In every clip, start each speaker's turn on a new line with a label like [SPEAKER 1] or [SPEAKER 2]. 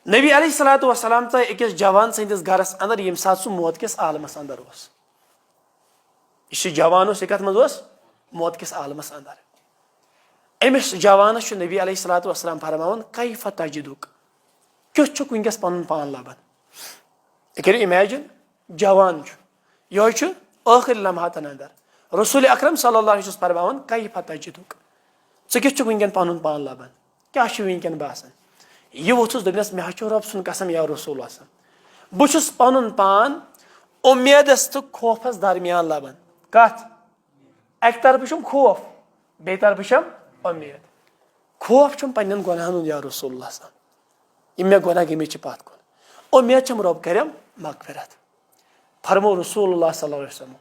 [SPEAKER 1] नबी अलैहिस्सलातु वस्सलाम ता अकिस जवान सैंदिस घरस अंदर यम सात सु मौत किस आलमस अंदर ओस यह जवान ओस कत मज ओस मौत किस आलमस अंदर अमिस जवानस नबी अलैहिस्सलातु वस्सलाम फरमावन कैफ तजिदुक क्युथ छुक वंकस पन पान लबन करियो इमेजिन जवान यह आखिर लम्हातन अंदर रसूल अकरम सल्लल्लाहु अलैहि वसल्लम फरमावन कैफ तजिदुक चे क्युथ छुक वंकन पन पान लबन क्या वंकन बासन यह वोथुस दपनस मे चो रब सुन कसम या रसूल बहुत पन पान उम्मीदस तो खौफस दरमियान लबन कत अक तरफ खौफ बे तरफ उम्मीद खौफ पन्न गुनाहन या रसूल यम मे गुनाह गमे पत कुन उम्मीद रब करम मगफिरत फरमो रसूल सल्लल्लाहु अलैहि वसल्लम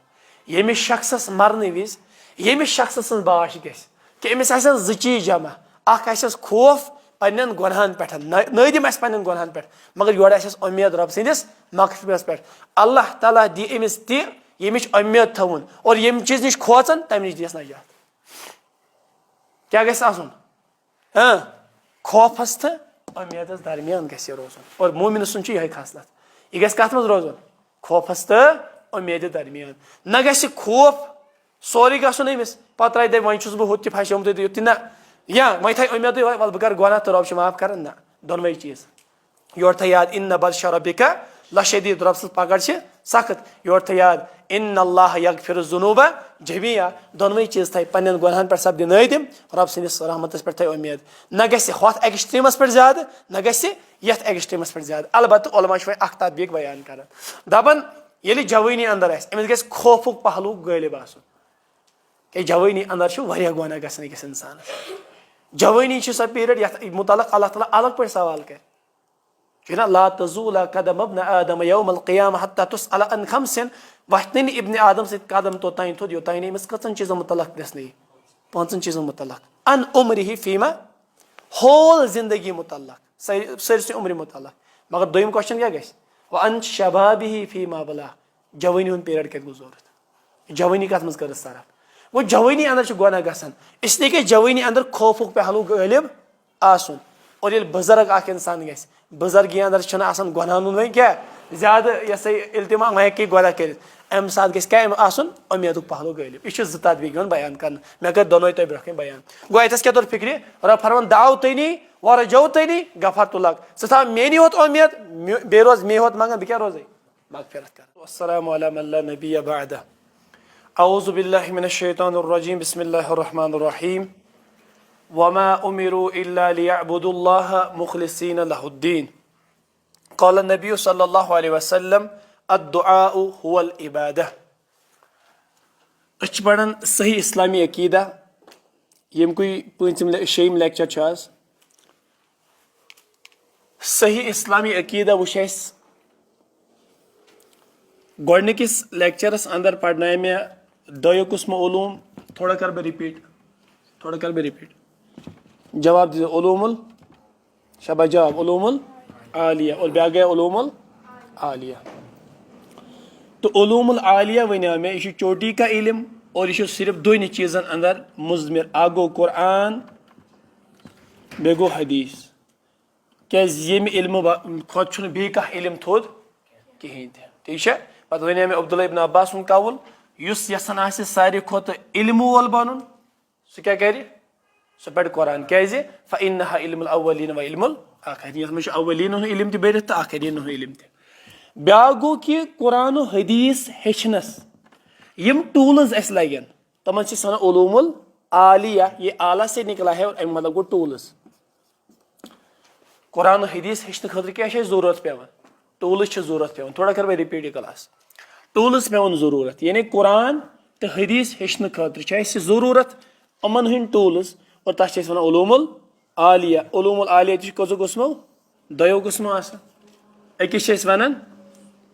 [SPEAKER 1] यमिस शख्सस मरन विज यमिस शख्स बाश गस कि अमिस ज चीज जमा अस खौफ पन्न गुनाहन पे नदम पन्न गुनाहन पे मगर योर उम्मीद रब सदिस मगफिरत पे अल्लाह ताला दी अमिस तमिच उम्मीद थवन और यम चीज नश खोचन तम नश दिस नजात क्या गस आसन खौफस तो उम्मीदस दरमियान गस रोजन और मोमिन सुन यह खसलत यह गस कत मज रोजन खौफस तो उम्मीद दरमियान न गस खौफ सोरी गसन अमिस पे त्राय दे वह बह हुत फसोमुत युत ना या वह थ उम्मीद वल बह कर गुनाह तो रब माफ कर ना दोनवे चीज योर थ याद इन बदश रब्बिका लशदीद रब सज पकड़ सख्त योर थ याद इन अल्लाह यगफिर जुनूबा जमिया दोनवे चीज थ पन्न गुनाहन पे सपद नदिम रब सदिस रहमत पे थ उम्मीद न गस हथ एक्सट्रीमस पे ज्यादा न गस यथ एक्सट्रीमस पे ज्यादा अलबत्त उलमा वह अख तदबीक बयान कर दपन ये जवानी अंदर अमिस गस खौफुक पहलू गालिब आसन कि जवानी अंदर वह गुनाह गसन अकिस इंसान जवानी सो पीरियड ये मुतलक अल्लाह ताला अलग पे सवाल कर ला तज़ूल कदम इब्न आदम यौमल क़ियामह हत्ता तुसअल अन खमसिन वहतन इब्न आदम से कदम तो ताइन थोद योताइन अमिस कचन चीजन मुतलक दसने पांचन चीजन मुतलक अन उम्रिही फीमा होल जिंदगी मुतलक सरसे उम्र मुतलक मगर दोयम क्वेश्चन क्या गस व अन शबाबिही फीमा बला जवानी हुन पीरियड कत गुजरत जवानी कत मज कर सरफ वो जवानी अंदर गुनाह गसन इसलिए कि जवानी अंदर खौफुक पहलू गालिब आसन और ये बुजुर्ग अख इंसान गस बुजुर्गी अंदर गुनाहन वह क्या ज्यादा ये इल्तिमा वह हेक गुनाह कर अम सात गस क्या आसन उम्मीद पहलू गालिब यह तदबीक बयान कर मे कर दोनों तह ब्रोह बयान गो अतस क्या तौर फिक्र रब फरमान दाव तनी व रजौ तनी गफर तुलक स था मेनी होत उम्मीद बे रोज मे होत मंगन बह क्या रोज मगफिरत कर अस्सलामु अला मन ला नबिय्य बअदा औज़ु बिल्लाहि मिनश शैतानिर रजीम बिस्मिल्लाहिर रहमानिर रहीम वमा उमिरु इल्ला लियअबुदुल्लाह मुखलिसीन लहुद्दीन क़ाल नबी सल्लल्लाहु अलैहि वसल्लम अद्दुआउ हुवल इबादह अच पढ़न सही इस्लामी अकीदा यम कोई पंचम शेम लेक्चर आज सही इस्लामी अकीदा वुच गोडनिकिस लेक्चरस अंदर पढ़ना मे दो किस्म उलूम थोड़ा कर बे रिपीट जवाब दीजिए उलूमुल शबा जवाब उलूमुल आलिया और ब्या गया उलूमुल आलिया तो उलूमुल आलिया वन मे यह चोटी का इल्म और यह सिर्फ दोन चीज़न अंदर मुजमिर आ गो कुरान बे गो हदीस क्या यम इल्म खुद बे कह इल्म थोद कहें ठीक है पे वन मे अब्दुल्ला इब्न अब्बास कौल युस यसान सारे खुद इल्म वोल बन सह क्या कर सह पढ़ कुरान क्या फ़इन्नहा इल्मुल अव्वलीन व इल्मुल आखिरीन यथ मज अव्वलीन इल्म तो बरित तो आखिरीन इल्म तो ब्या गो कि कुरान हदीस हेचनस यम टूल्स अस लगन तमन वन उलूमुल आलिया ये आला से निकला है और मतलब गो टूल्स कुरान हदीस हेचन खतर क्या जरूरत पेवन टूल्स जरूरत पेवन थोड़ा कर बे रिपीट क्लास टूल्स पेवन जरूरत यानी कुरान तो हदीस हेचन खतर जरूरत अमन हंद टूल्स और तथ वन उलूमुल आलिया कजो गुस्मो दो गुस्मो अकिस वन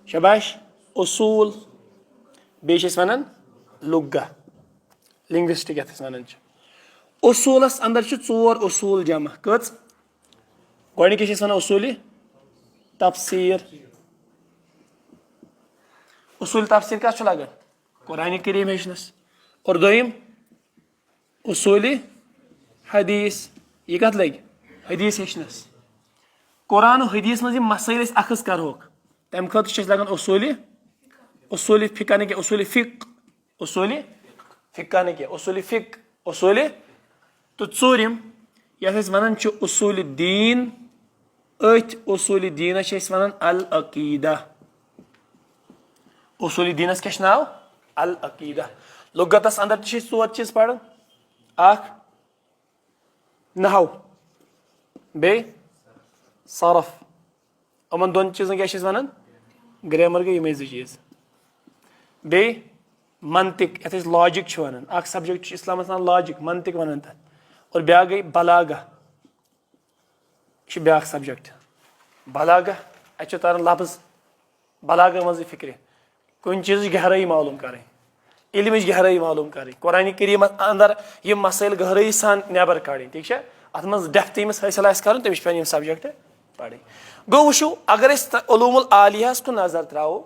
[SPEAKER 1] शबाश उसूल बे वन लुगा लिंग्विस्टिक ये वन उसूलस अंदर चोर उसूल जमा कच गोडनिकिस वन उसूल तफसीर उसूल तफसीर कत लगन कुरान करीम हेचनस और दोयम उसूल हदीस यह कत लग हदीस हेचनस कुरान हदीस मज मसैल अखज करहोक तम खतर लगन उसूल फिका न उसूल फिका न उसूल फिक उसूल तो चूरिम ये वन उसूल दीन अथ उसूल दीनस वन अल अकीदा उसूल दीनस क्या नाव अल अकीदा लुगतस अंदर चोर चीज पढ़ नहव बे सरफ यमन दोन चीजन क्या वन ग्रामर गई यमे चीज बे मंतिक ये लॉजिक वन सब्जेक्ट इस्लाम वन लॉजिक मंतिक वन तथ और ब्या गई बलागा ब्या सब्जेक्ट बलागा अत तारान लफ्ज बलागा मज फिक्र कुन चीज गहराई मालूम करें इल्म गहराई मालूम करें कुरान करीम अंदर ये मसैल गहराई सान नबर कड़े ठीक है अत मज डेफ्थ यमिस हासिल कर तमिस पे सब्जेक्ट पढ़े गो वो अगर उलूमुल आलियास को नजर त्रो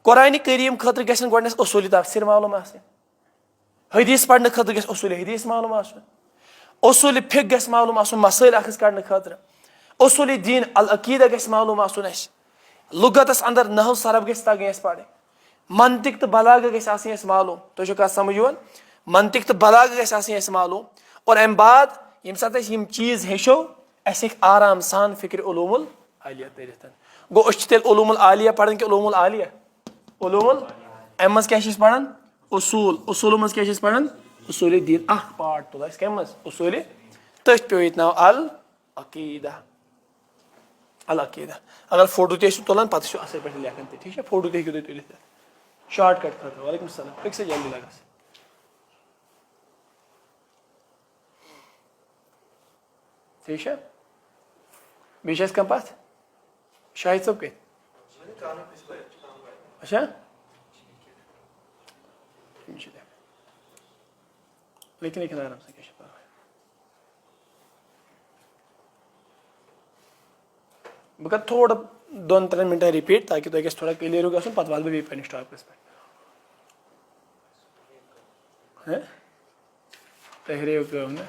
[SPEAKER 1] कुरान करीम खतर गस उसूल तफसीर मालूम हदीस पढ़ने खतर गस उसूल हदीस मालूम उसूल फिक गस मालूम मसैल अखज कड़ने खतर उसूल दीन अल अकीदा गस मालूम लुगतस अंदर नहव सरफ गस तगन पढ़े मंतिक तो बलागा गस मालूम तुझे कत समझ मंतिक तो बलागा गस मालूम और अम बाद यम सात यम चीज हेचो अस आराम सान फिक्र उलूमुल आलिया तरित गो तेल उलूमुल आलिया पढ़न कि उलूमुल आलिया उलूमुल अम मज क्या पढ़न उसूल मज क्या पढ़न उसूल दीन पार्ट तुल कम मज उसूल तथ पे ये नाव अल अकीदा अगर फोटो तुलान पे असल पे लेखन ठीक है फोटो तू तुल शॉर्टकट खतर वालेकुम सलाम एक से जल्दी लगा ठीक है बेस कम पत शाहिद सब कत अच्छा लेकिन आराम से क्या बह कर थोड़ा 2-3 मिनट रिपीट ताकि तुम थोड़ा क्लियर हो गया पे वाल बह पे टॉपिकस पे तहरे ना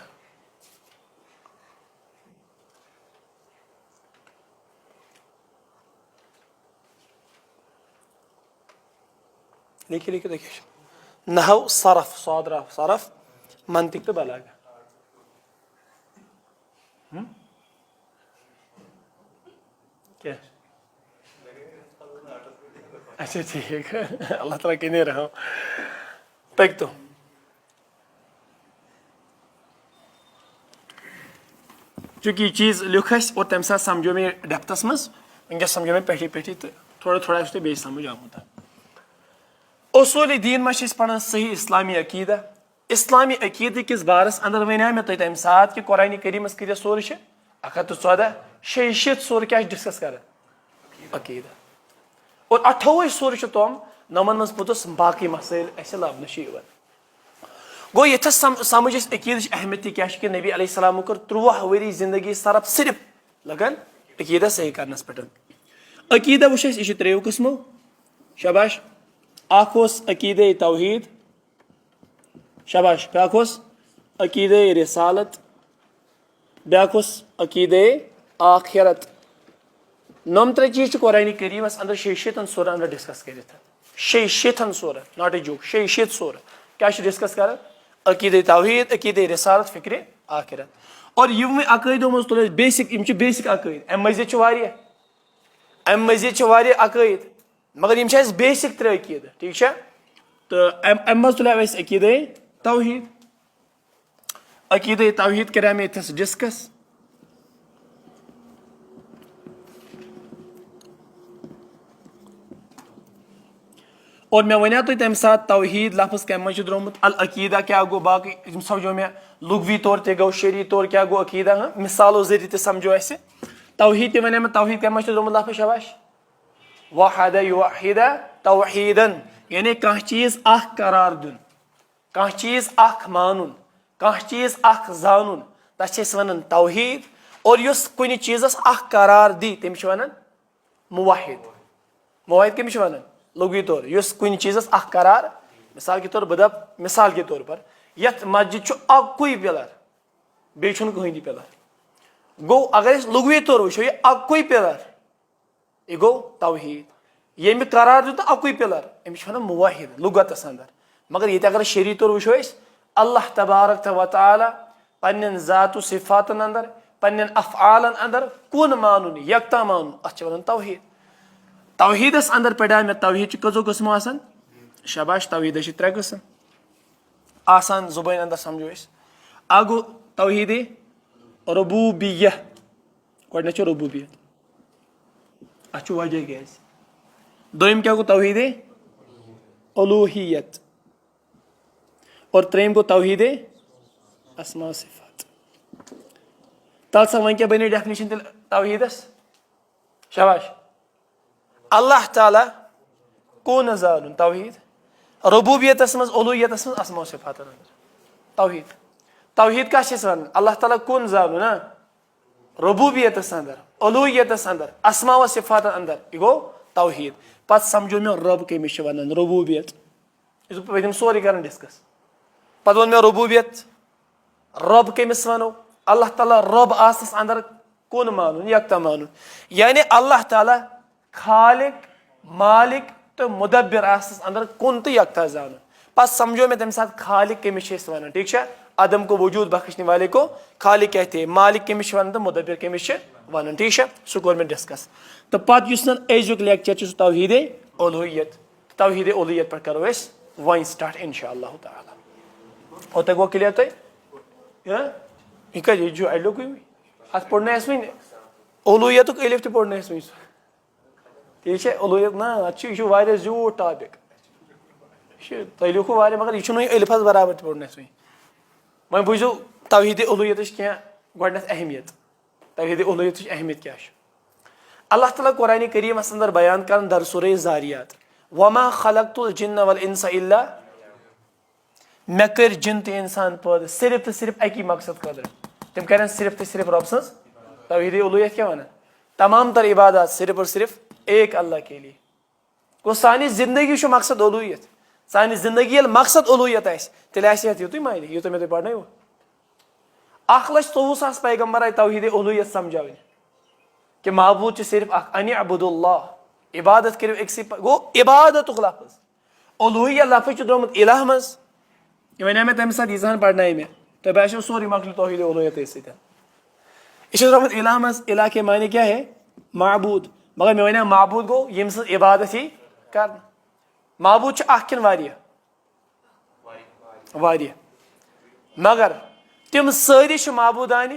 [SPEAKER 1] लिखिए देखिए नहव सरफ सौदरा सरफ मंतिक तो बलागा क्या अच्छा ठीक है अल्लाह ताला के नहीं रहा तक तो चूंकि चीज लिख और तम सा समझो मे डेप्थस मज वनस समझो मे पे तो थोड़ा बे समझ आमुत उसूल दीन मे पढ़ान सही इस्लामी अकीदा किस बारस अंदर वन मे तम सात कि कुरान करीमस कत सूर 114 6 सूर क्या डिस्कस कर अकीदा और 28 सूर तम नमन मज पुतस बाकी मसैल लबन गो ये समझ अकीद अहमियत क्या कि नबी अलैहिस्सलाम कर 13 वरी जिंदगी सरफ सिर्फ लगन अकीदा सही करनस पे अकीदा वो यह 3 किस्मों शाबाश अकीद तौहीद शाबाश ब्याक अकीद रिसालत ब्याक अकीद आखिरत नम 3 चीज कुरान करीमस अंदर 6 सूर अंदर डिस्कस कर 6 सूर नॉट ए जोक 6 सूर क्या डिस्कस कर अकीद तौहीद अकीद रिसालत फिक्र आखिरत और यम अकीदों मज तुल बेसिक अकीद अम मजीद अकीद मगर यम बेसिक 3 अकीद ठीक है तो अम मज तुल अकीद तौहीद कर मे डिस्कस और मे वन तुम तम सात तौहीद लफ्ज कम मज द्रोमुत अल अकीदा क्या गो बाकी समझो मे लुगवी तौर ते गो शरी तौर क्या गो अकीदा मिसालों जरिए समझो अस तौहीद वन मे तौहीद कम मज द्रोमुत लफ्ज शाबाश वहद युवहिद तौहीदन यानी कह चीज करार दुन कह चीज मानुन कह चीज जानून तस वन तौहीद और युस कुन चीजस करार दी तमिस वन मुवाहिद कमिस वन लुगी तौर युस कुन चीजस करार मिसाल के तौर बदप मिसाल के तौर पर यथ मस्जिद अक्कुई पिलर बे कहीं पिलर गो अगर लुगवी तौर वो यह अक्वै पिलर यह गो तौहीद ये करार दित अक्वै पिलर अमिस वन मुवाहिद लुगतस अंदर मगर ये अगर शरी तौर वो अल्लाह तबारक व तआला पन्न ज़ात सिफातन अंदर पन्न अफ़आलन अंदर कुन मानुन यकता मानुन अत वन तौहीद तौहीदस अंदर पढ़ा मे तौहीद कजो कस्म आसान शाबाश तौहीद त्रे कस्म आसान जुबान अंदर समझो अ गो तौहीद रबूबिय्यह गोडने रबूबियत अत वजह क्या दोम क्या गो तौहीद उलूहियत और त्रेम गो तौहीद अस्मा सिफात तल सा वन क्या बने डेफिनेशन तेल तौहीदस शाबाश अल्लाह ताला कौन जानुन तौहीद रबूबियतस मज उलूहियतस मज अस्मा सिफात तौहीद तौहीद का वन अल्लाह ताला कौन जानुन ना रबूबियतस अंदर उलूहियतस अंदर अस्मा व सिफात अंदर यह गो तौहीद पत समझो मे रब कमिस वन रबूबियत पम सोरे कर डिस्कस पत वो मे रबूबियत रब कमिस वनो अल्लाह ताला रब आसस अंदर कौन मानुन यकता मानुन यानी अल्लाह ताला खालिक मालिक तो मुदब्बिर आसस अंदर कौन तो यकता जान पत समझो मे तम साथ खालिक कमिस वन ठीक है आदम को वजूद बख्शने वाले को खालिक कहते हैं मालिक कमिस वन तो मुदब्बिर कमिस वन ठीक है सह कोर मे डिस्कस तो पत अजुक लेक्चर तौहीद उलूहियत तौहीद उलूहियत पर करो वन स्टार्ट इंशाअल्लाह ताला और तक वो क्लियर तय यह कह अलो अत पढ़ने वन उलूहियत अलिफ तो पढ़ने वन ठीक है उलूहियत ना यह जूठ टॉपिक तुम लिखो मगर यह अलिफस बराबर तो पढ़ने वन वो बुझो तौहीद उलूहियत क्या गोडनेथ अहमियत तौहीद उलूहियत अहमियत क्या अल्लाह ताला कुरान करीमस अंदर बयान कर दर सूरह ज़ारियात वमा खलक़तुल जिन्न वल इंसा इल्ला मे कर जिन तो इंसान पैदा सिर्फ तो सिर्फ अकी मकसद खतर तम कर सिर्फ तो सिर्फ रब सज तौहीद उलूहियत क्या वन तमाम तर इबादत सिर्फ और सिर्फ एक अल्लाह के लिए गो सानी जिंदगी मकसद उलूहियत सानी जिंदगी मकसद उलूहियत तेल तुम मायने यू मे पढ़ने वो 1,24,000 पैगम्बर आए तौहीद उलूहियत समझा कि महबूद सिर्फ अन अबुदुल्लाह इबादत करो एक गो इबादत लफ्ज उलूहियत लफ्ज द्रोमुत इलाह मज वन मे तम साथ यह पढ़ना मे तो बो सोरी मकल तौहीद उलूहियत यह द्रोमुत इलाह मज इलाह के मायने क्या है महबूद मगर मे वन महबूद गो यम इबादत ही कर महबूद किन मगर तम सारी महबूदान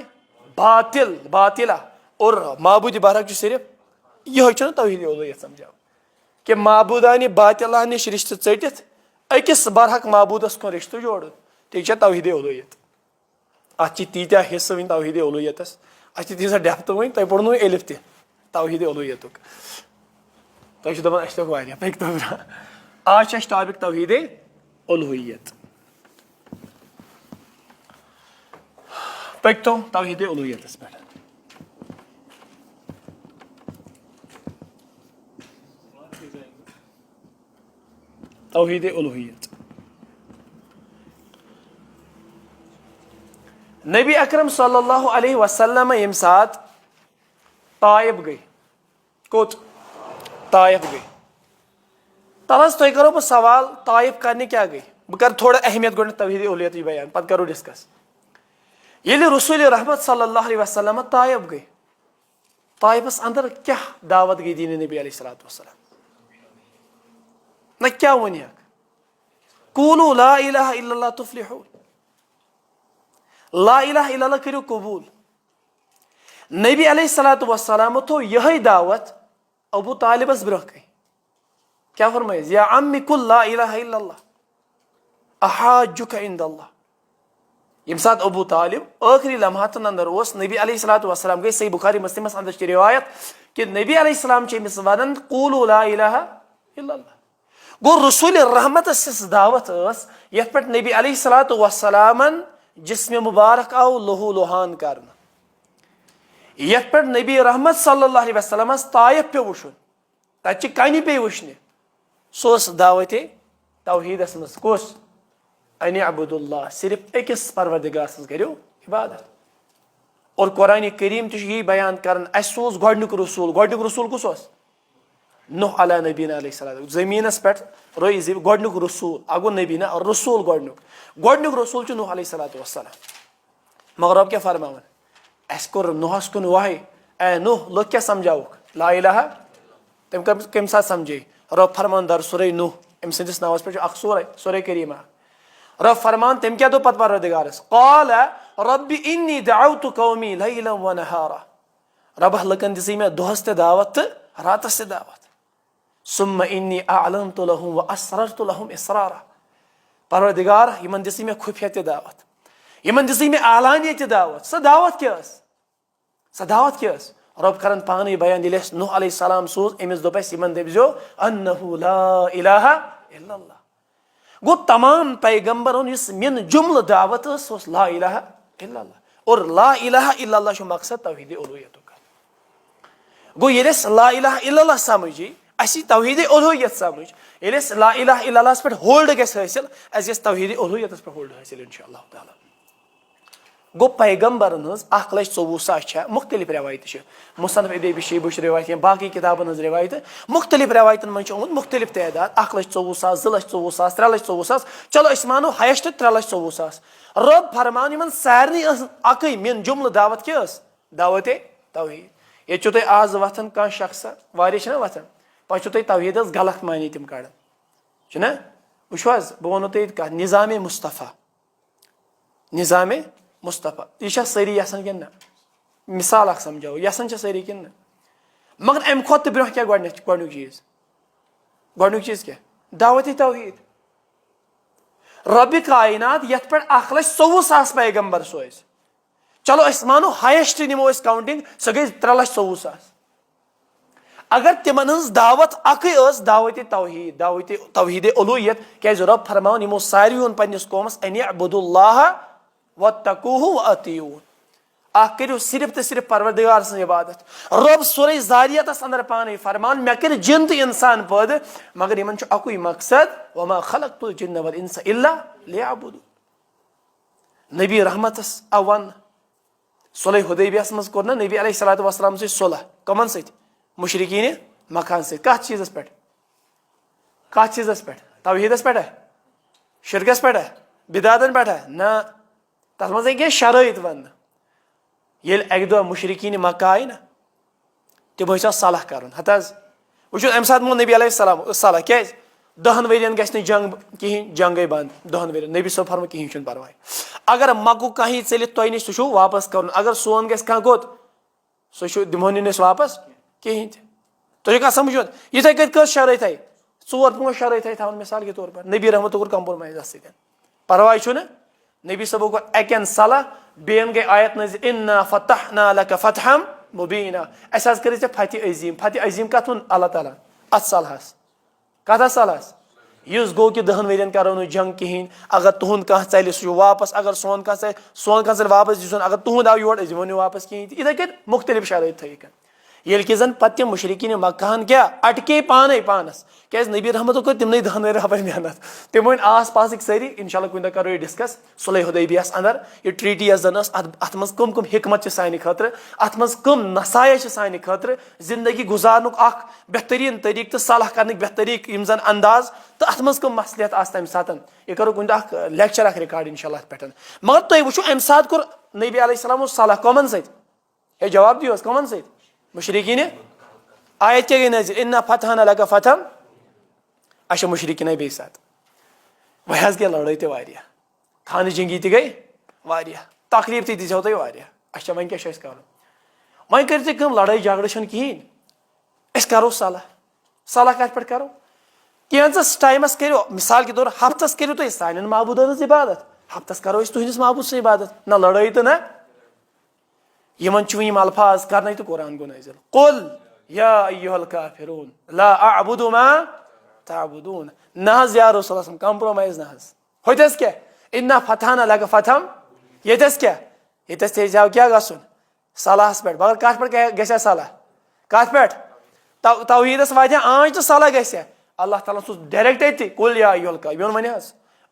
[SPEAKER 1] बातिल बातिला और महबूद बरहक सिर्फ यह तौहीद उलूहियत समझा कि महबूदान बातिला नश रिश्त चटित अकिस बरहक महबूदस कुन रिश्त जोड़ ती तौहीद उलूहियत अत तीत्या हिस्स वन तौहीद उलूहियतस अत तीजा डेप्थ वन तुम पढ़नो अलिफ तह तौहीद उलूहियत तुम दपान अस तक आज टॉपिक तौहीद उलूहियत पकतो तौहीद उलूहियतस पे तौहीद उलूहियत नबी अकरम सल्लल्लाहु अलैहि वसल्लम यम सात ताइफ गई कोत ताइफ गई तलस तुम करो बह सवाल ताइफ करने क्या गई बह कर थोड़ा अहमियत गो तौहीद उलूहियत बयान पत करो डिस्कस ये रसूल रहमत सल्लल्लाहु अलैहि वसल्लम ताइफ गई ताइफस अंदर क्या दावत गई दीन नबी अलैहिस्सलातु वस्सलाम न क्या वन कूलू ला इलाहा इल्लल्लाह तुफ्लिहून ला इलाहा इल्लल्लाह करो कबूल नबी अलैहिस्सलातु वस्सलाम थो यही दावत अबू तालिबस ब्रह कई क्या फरमाए या अम्मी कुल ला इलाहा इल्लल्लाह अहाजुका इंदल्लाह यम सात अबू तालिब आखिरी लम्हातन अंदर ओस नबी अलैहिस्सलातु वस्सलाम गई सही बुखारी मुस्लिम अंदर की रिवायत कि नबी अलैहिस्सलाम चेमिस वनन कूलू ला इलाहा इल्लल्लाह गो रसूल रहमत दावत ये पे नबी अलैहिस्सलातु वस्सलामन जिस्म मुबारक आओ लहू लुहान कर ये पे नबी रहमत सल्लल्लाहु अलैहि वसल्लम ताइफ पे वुन तत कन पे वुने सोस दावत तौहीदस मज कोस अन अबुदुल्लाह सिर्फ अकिस परवरदिगार सज करो इबादत और कुरान करीम यही बयान कर सोज गोडनुक रसूल कुस ओस नूह अला नबीना अलैहिस्सलाम जमीनस पे रोई गोडनुक रसूल अगो नबीना और रसूल गोडनुक रसूल नूह अलैहिस्सलातु वस्सलाम मगर अब क्या फरमावन अस कोर नूहस कुन वाही ए नूह लोग क्या समझाओ ला इलाहा तम कम साथ समझे रब फरमान दर सूरह नूह अम सदिस नावस पे अख सूरह करीमा रब फरमान तम क्या दो पत परवरदिगारस क़ाल रब्बी इन्नी दअउतु कौमी लैलन व नहारा रब लकन दिसै मे दोहस ते दावत रातस ते दावत सुम्मा इन्नी अअलनतु लहुम व असररतु लहुम इसरारा परवरदिगार यमन दिसै मे खुफिया ते दावत यमन दिसै मे आलानिया ते दावत स दावत क्या रब करन पानी बयान यिले नूह अलैहिस्सलाम सोज अमिस दोपस यमन दपजो अन्नहु ला इलाहा इल्लल्लाह गो तमाम पैगंबरों इस मिन जुमल दावत ला इलाहा इल्लल्लाह और ला इलाहा इल्लल्लाह शो मकसद तौहीद उलूहियत का गो यिलेस ला इलाहा इल्लल्लाह समझी असी तौहीद उलूहियत समझ यिलेस ला इलाहा इल्लल्लाह पे होल्ड गस हासिल अस गस तौहीद उलूहियत पे होल्ड हासिल इंशाअल्लाह ताला गो पैगंबरन हज 1,24,000 मुख्तलिफ रवायत मुसनफ इबन शैबह रवायत बाकी किताबन हज रवायत मुख्तलिफ रवायतन मन मुख्तलिफ तदाद 1,24,000 2,24,000 3,24,000 चलो अस मानो हायेस्ट 3,24,000 रब फरमान इन सारे अक मिन जुमल दावत क्या दावत तौहीद ये तुम आज वथन कह शख्स वारिया वथन पे तुम तौहीद गलत मानी तम कड़न वो बह वो तुम निज़ाम मुस्तफ़ा यह सारी यसान कि मिसाल समझाओ यसान सारी कि मगर अम खुद ब्रोह क्या गोडनुक चीज क्या दावत तौहीद रब कायनात ये पे 1,24,000 पैगंबर सोज चलो अस मानो हायेस्ट निमो काउंटिंग सह गई 3,24,000 अगर तिमन हज दावत अक दावत तौहीद उलूहियत क्या रब फरमान यमो सारी पन्निस कौमस अन अअबुदुल्लाह वत्तकूहु व अतीऊन करो सिर्फ तो सिर्फ परवरदिगार सं इबादत रब सूरह ज़ारियातस अंदर पानी फरमान मे कर जिन तो इंसान पैदा मगर इन अकुई मकसद वमा खलक़तुल जिन्न वल इंसा इल्ला लियअबुदून नबी रहमतस अवन सुलह हुदैबियस मज कोर नबी अलैहिस्सलातु वस्सलाम से सुलह कमन सत मुशरिकीन मकान से कत चीज़स पे तौहीदस पे शिरकस पे बिदातन पे ना तथ मज क्या शराइत वन ये अक दह मुशरिकीन मक्का आई ना तम सलाह कर वो अम सात मोन नबी अलैहिस्सलाम सलाह क्या 10 वरियन गि जंग कहें जंग गई बंद 10 वरियन नबी सब फरम कहें परवाह अगर मकु कहीं चलित तुह नश सह वापस कर अगर सोन गि गोत सह दिमो नस वापस कहें तुम समझो इथे कत शराइत आई 4-5 शराइत थवन मिसाल के तौर पर नबी रहमत कोर कंप्रोमाइज परवाह नबी सबो को अकन सलाह बेन गई आयत नज़िल इन्ना फतहना लका फतहम मुबीना अस कर फतह अजीम कत वो अल्लाह ताला अत सलाहस कत सलाहस इस गो कि 10 वरियन करो न जंग कहें अगर तुहद कह चल सह वापस अगर सोन कह वापस दिन अगर तुहद आव योर दिमो वापस कहें इथे कत मुख्तलिफ शराइत थक ये कि जन पे मुशरिकीन मक्काहन क्या अटके पाने पानस क्या नबी रहमत कर तिमन 10 वरियन हप मेहनत तम वन आस पास सारी इंशाल्लाह कुछ करो ये डिस्कस सुलह हुदैबियस अंदर ये ट्रीटी जन अत मज कम हिकमत सानि खतर अत मज कम नसाया सानि खतर जिंदगी गुजारनुक बेहतरीन तरीक तो सलाह कर बेहतरीक जन अंदाज तो अत मज कम मसलियत आ तम सात यह करो कुछ लेक्चर रिकॉर्ड इंशाल्लाह पे मगर तुम वो अम सात कोर नबी अलैहिस्सलाम सलाह कमन सत जवाब दियो कमन सत मुशरिकीन आयत क्या गई नज़िल इन्ना फतहना लका फतहम अच्छा मुशरिकीन बे साथ वह गई लड़ाई तो वारिया खान जंगी तो गई वारिया तकलीफ तो दिशो तुम वारिया अच्छा वन क्या कर वन कर लड़ाई झगड़ कहें अस करो सलाह कत पे करो कैंस टाइमस करो मिसाल के तौर हफ्तस करो तुम सान महबूदन इबादत हफ्तस करो तुहस महबूद से इबादत ना लड़ाई तो ना यमन यम अल्फाज कर तो कुरान गो नज़िल कुल या अय्युहल काफिरून ला अअबुदु मा तअबुदून ना या रसूल सल्लल्लाहु कंप्रोमाइज ना होतस क्या इन्ना फतहना लका फतहम येतस क्या येतस ते जाओ क्या गसुन सलाहस पे मगर कत पे गसा सलाह कत पे तौहीदस वात आंच तो सलाह गसा अल्लाह ताला सो डायरेक्ट ये कुल या अय्युहल काफिरून वन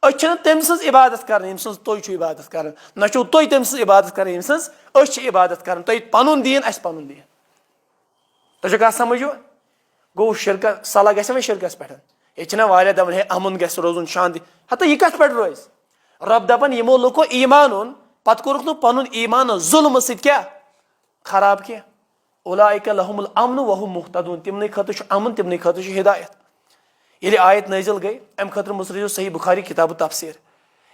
[SPEAKER 1] तम सज इबादत कर यम सज तुम इबादत कर ना तुम तम सज इबादत कर यम सज इबादत कर तुम पन दीन अस पन दीन तुझे कत समझो गो शिरक सला गस वह शिरकस पे ये वारिया दपान है अमन गस रोजन शांति हता यह कत पे रोज रब दपान यमो लुको ईमान ओन पत कोरुक नु पनुन ईमान जुल्म सत क्या खराब क्या उलाइका लहुमुल अमन वहुम मुहतदून तिमने खतर अमन तिमने खतर हिदायत ये आयत नाजिल गई अम खतर मुसरजो सही बुखारी किताब तफसीर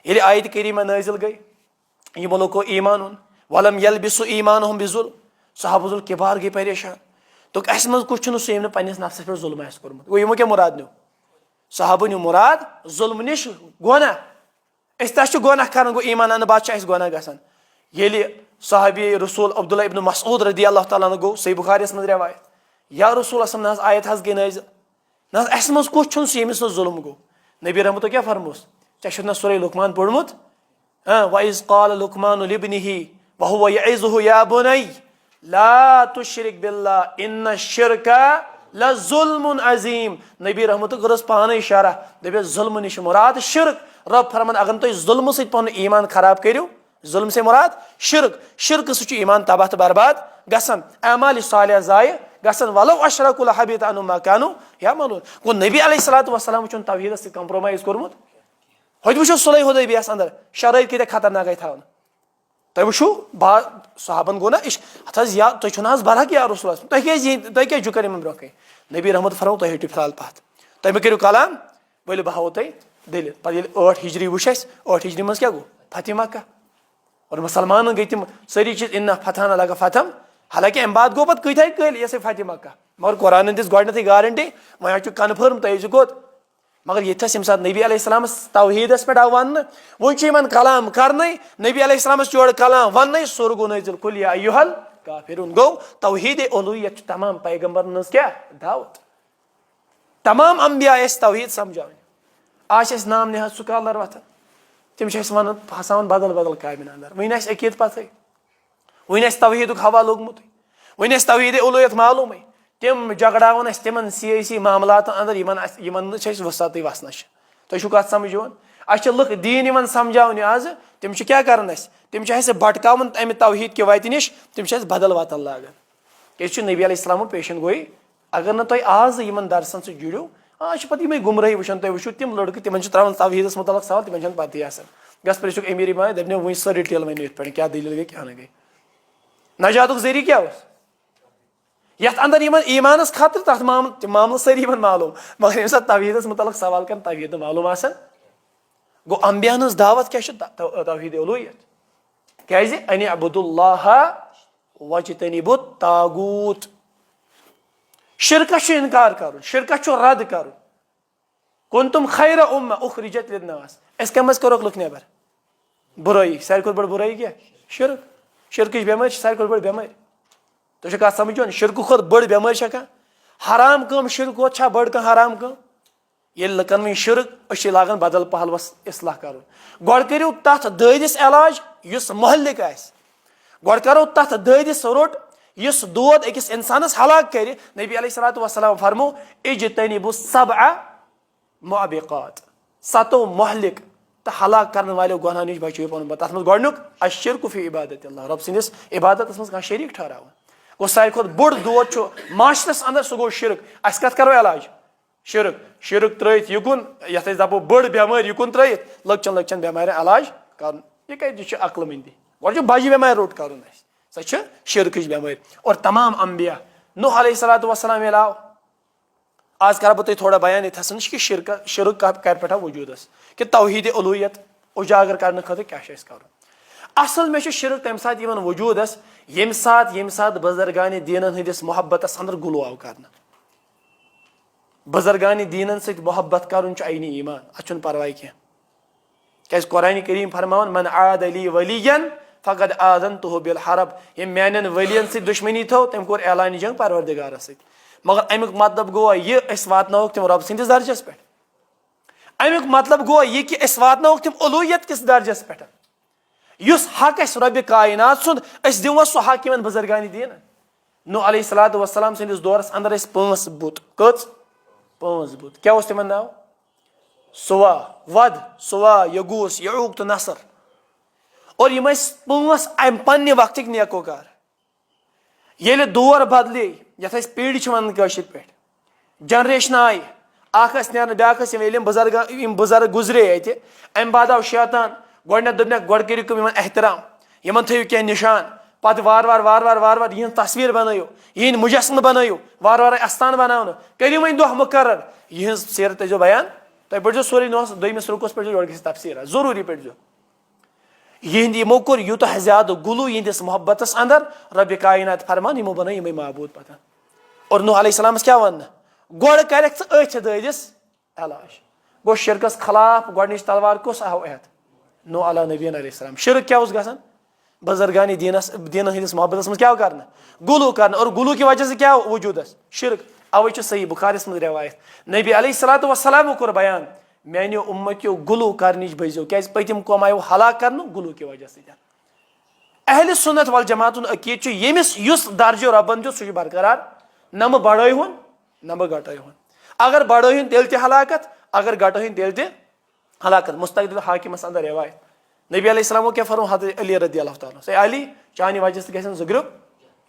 [SPEAKER 1] ये आयत करीमा नाजिल गई यमो लुको ईमान ओन वलम यलबिसु ईमानहुम बिजुल्म सहाबुल किबार गई परेशान तो अस मज कुछ सह यम पन्निस नफ्सस पे जुल्म आस कोरमुत गो यमो क्या मुराद न्यो सहाबो न्यो मुराद जुल्म निश गोना तस गोना कर गो ईमान अन बाद गोना गसान ये साहबी रसूल अब्दुल्ला इब्न मसूद रदी अल्लाह ताला गो सही बुखारियस मज रवायत या रसूल असम न आयत हज गई नाजिल न अस मज कुछ सह यमिस जुल्म गो नबी रहमत क्या फरमोस ऐ ना सूरह लुकमान पोर्मुत वइज़ क़ाल लुकमान लिब्निही वहुव यइज़ुहु या बुनय्य ला तुश्रिक बिल्लाह इन्न शिरक लज़ुल्मुन अज़ीम नबी रहमत करस पान इशारा दपे जुल्म निश मुराद शिरक रब फरमान अगर तुम जुल्म सत पन ईमान खराब करो जुल्म से मुराद शिरक शिरक सह ईमान तबाह तो बर्बाद गसान अमाल सालिह ज़ाय गसान वलो अशरकु लहबित अन्हुम मा कानू यअमलून गो नबी अलैहिस्सलातु वस्सलाम वुन तौहीदस सत कंप्रोमाइज कोरमुत होत वुचो सुलह हुदैबियस अंदर शराइत कित खतरनाक थावन तुम वो बा साहबन गो ना इश हथ या तुम बरहक या रसूल तुम क्या झुकर इन ब्रोह नबी रहमत फरमो तुम हटो फिलहाल पत तुम करो कलाम बोलो बह हाव तुम दिल पे 8 हिजरी वुच 8 हिजरी मज क्या गो फतह मक्का और मुसलमान गई तम सारी चीज इन्ना फतह लगा फतम हालांकि अम बाद गो पे कत कल ये फतह मक्का मगर कुरान दिस गई गारंटी वह कन्फर्म तुम गोत मगर ये यम सात नबी अलैहिस्सलाम तौहीदस पे आव वन वन कलाम कर नबी अलैहिस्सलाम जोड़ कलाम वन सुर गो नजिल कुल या अय्युहल काफिरून गो तौहीद उलूहियत तमाम पैगंबरन क्या दावत तमाम अंबिया तौहीद समझान आज नाम निहाद स्कॉलर वथान तम वन फसान बदल बदल कामिन अंदर वन अकीद पत वन तौहीद हवा लोगमुत वन तौहीद उलूहियत मालूम तम झगड़ावन तिमन सियासी मामलात अंदर यमन वसत वसन तुम कत समझान अस लुक दीन समझाने आज तम क्या कर तम भटकावन अमि तौहीद कि वत नश तम बदल वतन लागान क्या नबी अलैहिस्सलाम पेशन गोई अगर न तुम आज इन दरसन सह जुड़ो आज पे गुमराही वुचान तुम वो तम लड़क तिम त्रावान तौहीदस मुतलक सवाल तिम पत गस पे अमीर माए दप वो सर डिटेल वन ये क्या दलील गई क्या गई नजात जरिए क्या ये अंदर ईमानस खतर तथ मामल सारी मालूम मगर ये तौहीदस मुतलक सवाल कर तौहीद मालूम गो अंबियान दावत क्या तौहीद उलूहियत क्या अन अबुदुल्लाह वज्तनिबुत तागूत शिरकस इनकार कर शिरकस रद्द कर कुंतुम खैर उम्मा उखरिजत लिन्नास अस कम करोक लुक नेबर बुराई सारी बड़ बुराई क्या शिरक शिरक बेमार सारी बड़ बेमार तुम कत समझो शिरक खुद बड़ बेमार क्या हराम कम शिरक वो बड़ कह हराम कम ये लकन वो शिरक लागान बदल पहलवस इसलाह कर गो करो तथ ददिस इलाज इस महलिक गो करो तथ ददिस रोट इस दोद अकिस इंसानस हलाक कर नबी अलैहिस्सलातु वस्सलाम फरमो इज्तनिबु सबअ मुअबिकात 7 महलिक तो हलाक करने वाले गुनाह नश बचो पन तथ मज गोडनुक अश्शिरकु फी इबादतिल्लाह रब सिंदिस इबादत मज शरीक ठहरावन गो सारी खुद बोड़ दोद माशरस अंदर सह गो शिरक अस कत करो इलाज शिरक शिरक त्रयित युकुन यथ दपो बड़ बेमार युकुन त्रयित लक्चन लक्चन बेमार इलाज कर ये कत अक्लमंदी गो बज बेमार रोट कर सह शिरक बेमार और तमाम अंबिया नूह अलैहिस्सलातु वस्सलाम आव आज कर तुम थोड़ा बयान ये कि शिरक कर पे वजूद कि तौहीद उलूहियत उजागर करने खतर क्या कर असल में शिरक तम सात वजूद ये सात बुजुर्गान दीनन हंदिस मोहब्बत अंदर गुलो आव कर बुजुर्गान दीनन सत मोहब्बत कर आईनी ईमान अच्छुन परवाह क्या क्या कुरान करीम फरमान मन आद अली वलियन फ़क़द आज़नतुहु बिल हरब ये मैंने वलियन से दुश्मनी थो तम कोर ऐलान जंग परवरदिगारस सत मगर अमुक मतलब गो यह वातनोक तम रब सिंदिस दर्जस पे अमुक मतलब गो यह कि वातनोक तम उलूहियत किस दर्जस पे युस हक रब कायनात सुंद दिवो सह हक इन बुजुर्गान दीन नूह अलैहिस्सलातु वस्सलाम सिंदिस दौरस अंदर 5 बुत कच 5 बुत क्या तिमन नाव सुवा, वद, सुवा, यगूस, यऊक तो नसर। और यम 5 अम पन्ने वक्त नेकोकार। ये दौर बदले ये पीढ़ी वन पे जनरेशन आई ब्या बुजुर्ग गुजरे ये अम बाद आव शैतान गोड दोपन गोड कर एहतराम इन थो कह निशान पत वार वार वार वार वार वार यह तस्वीर बनायो यह मुजस्म बनायो वार वार आस्थान बनाव करो वो दह मुकर्र यह सीरत जो बयान तुम पढ़ो सोरे दोमिस रुकोस पे योर गि तफसीर जरूरी पढ़ो यह यमो कोर यूतः ज्यादा गुलू यहंदिस मोहब्बतस अंदर रब कायनात फरमान यमो बन यम महबूद पता। और नूह अलैहिस्सलाम क्या वन गोड़ कर ददिस इलाज गो शिरकस खिलाफ गोडनिश तलवार कस आव अहत नूह अला नबीन अलैहिस्सलाम शिरक क्या गसान बुजुर्गानी दीनस दीन हंदिस मोहब्बतस मज क्या कर गुलू कर और गुलू की वजह से क्या वजूदस शिरक अवे सही बुखारिस मज रवायत नबी अलैहिस्सलातु वस्सलाम कोर बयान मानो उम्मतियों गुलू कर बजो क्या पतिम कौम आयो हलाक कर गुलू की वजह से अहल सुन्नत वल जमात अकीद यमिस युस दर्जो रबन दित सह बरकरार नम बढ़ोन नम घटोन अगर बढ़ोन तेल हलाकत अगर घटोन तेल हलाकत मुस्तक़िल हाकिमस अंदर रवायत नबी अलैहिस्सलाम क्या फरमान हज़रत अली रज़ी अल्लाह तआला से अली चानि वजह से गसन ज़ुग्रुब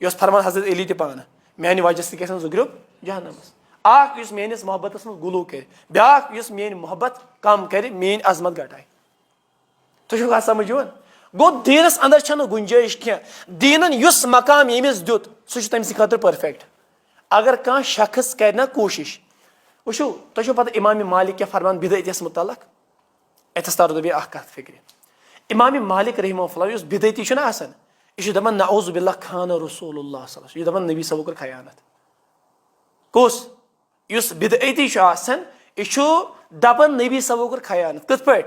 [SPEAKER 1] यस फरमान हज़रत अली ते पान मानि वजह से गसन ज़ुग्रुब जहन्नमस आख युस मेनिस मोहब्बतस में गुलू कर ब्याख युस मेन मोहब्बत कम कर मेन अजमत घटाए तुम कत समझोन गो दीनस अंदर छन गुंजाइश क्या दीनन युस मकाम यमिस दुत सह तमस खतर परफेक्ट अगर कह शख्स कर ना कोशिश वो तुम पता इमाम मालिक क्या फरमान बिदअतिस मुतल्लक अतस तारो बे कत फिक्र इमाम मालिक रहमहुल्लाह युस बिदअती आसान यह दपान नऊज़ु बिल्लाह खान रसूलुल्लाह सल्लल्लाहु अलैहि वसल्लम यह दपान नबी सबो कर खयानत कुस युस बिदअती आसान यह दपान नबी सबो कर खयानत कत पे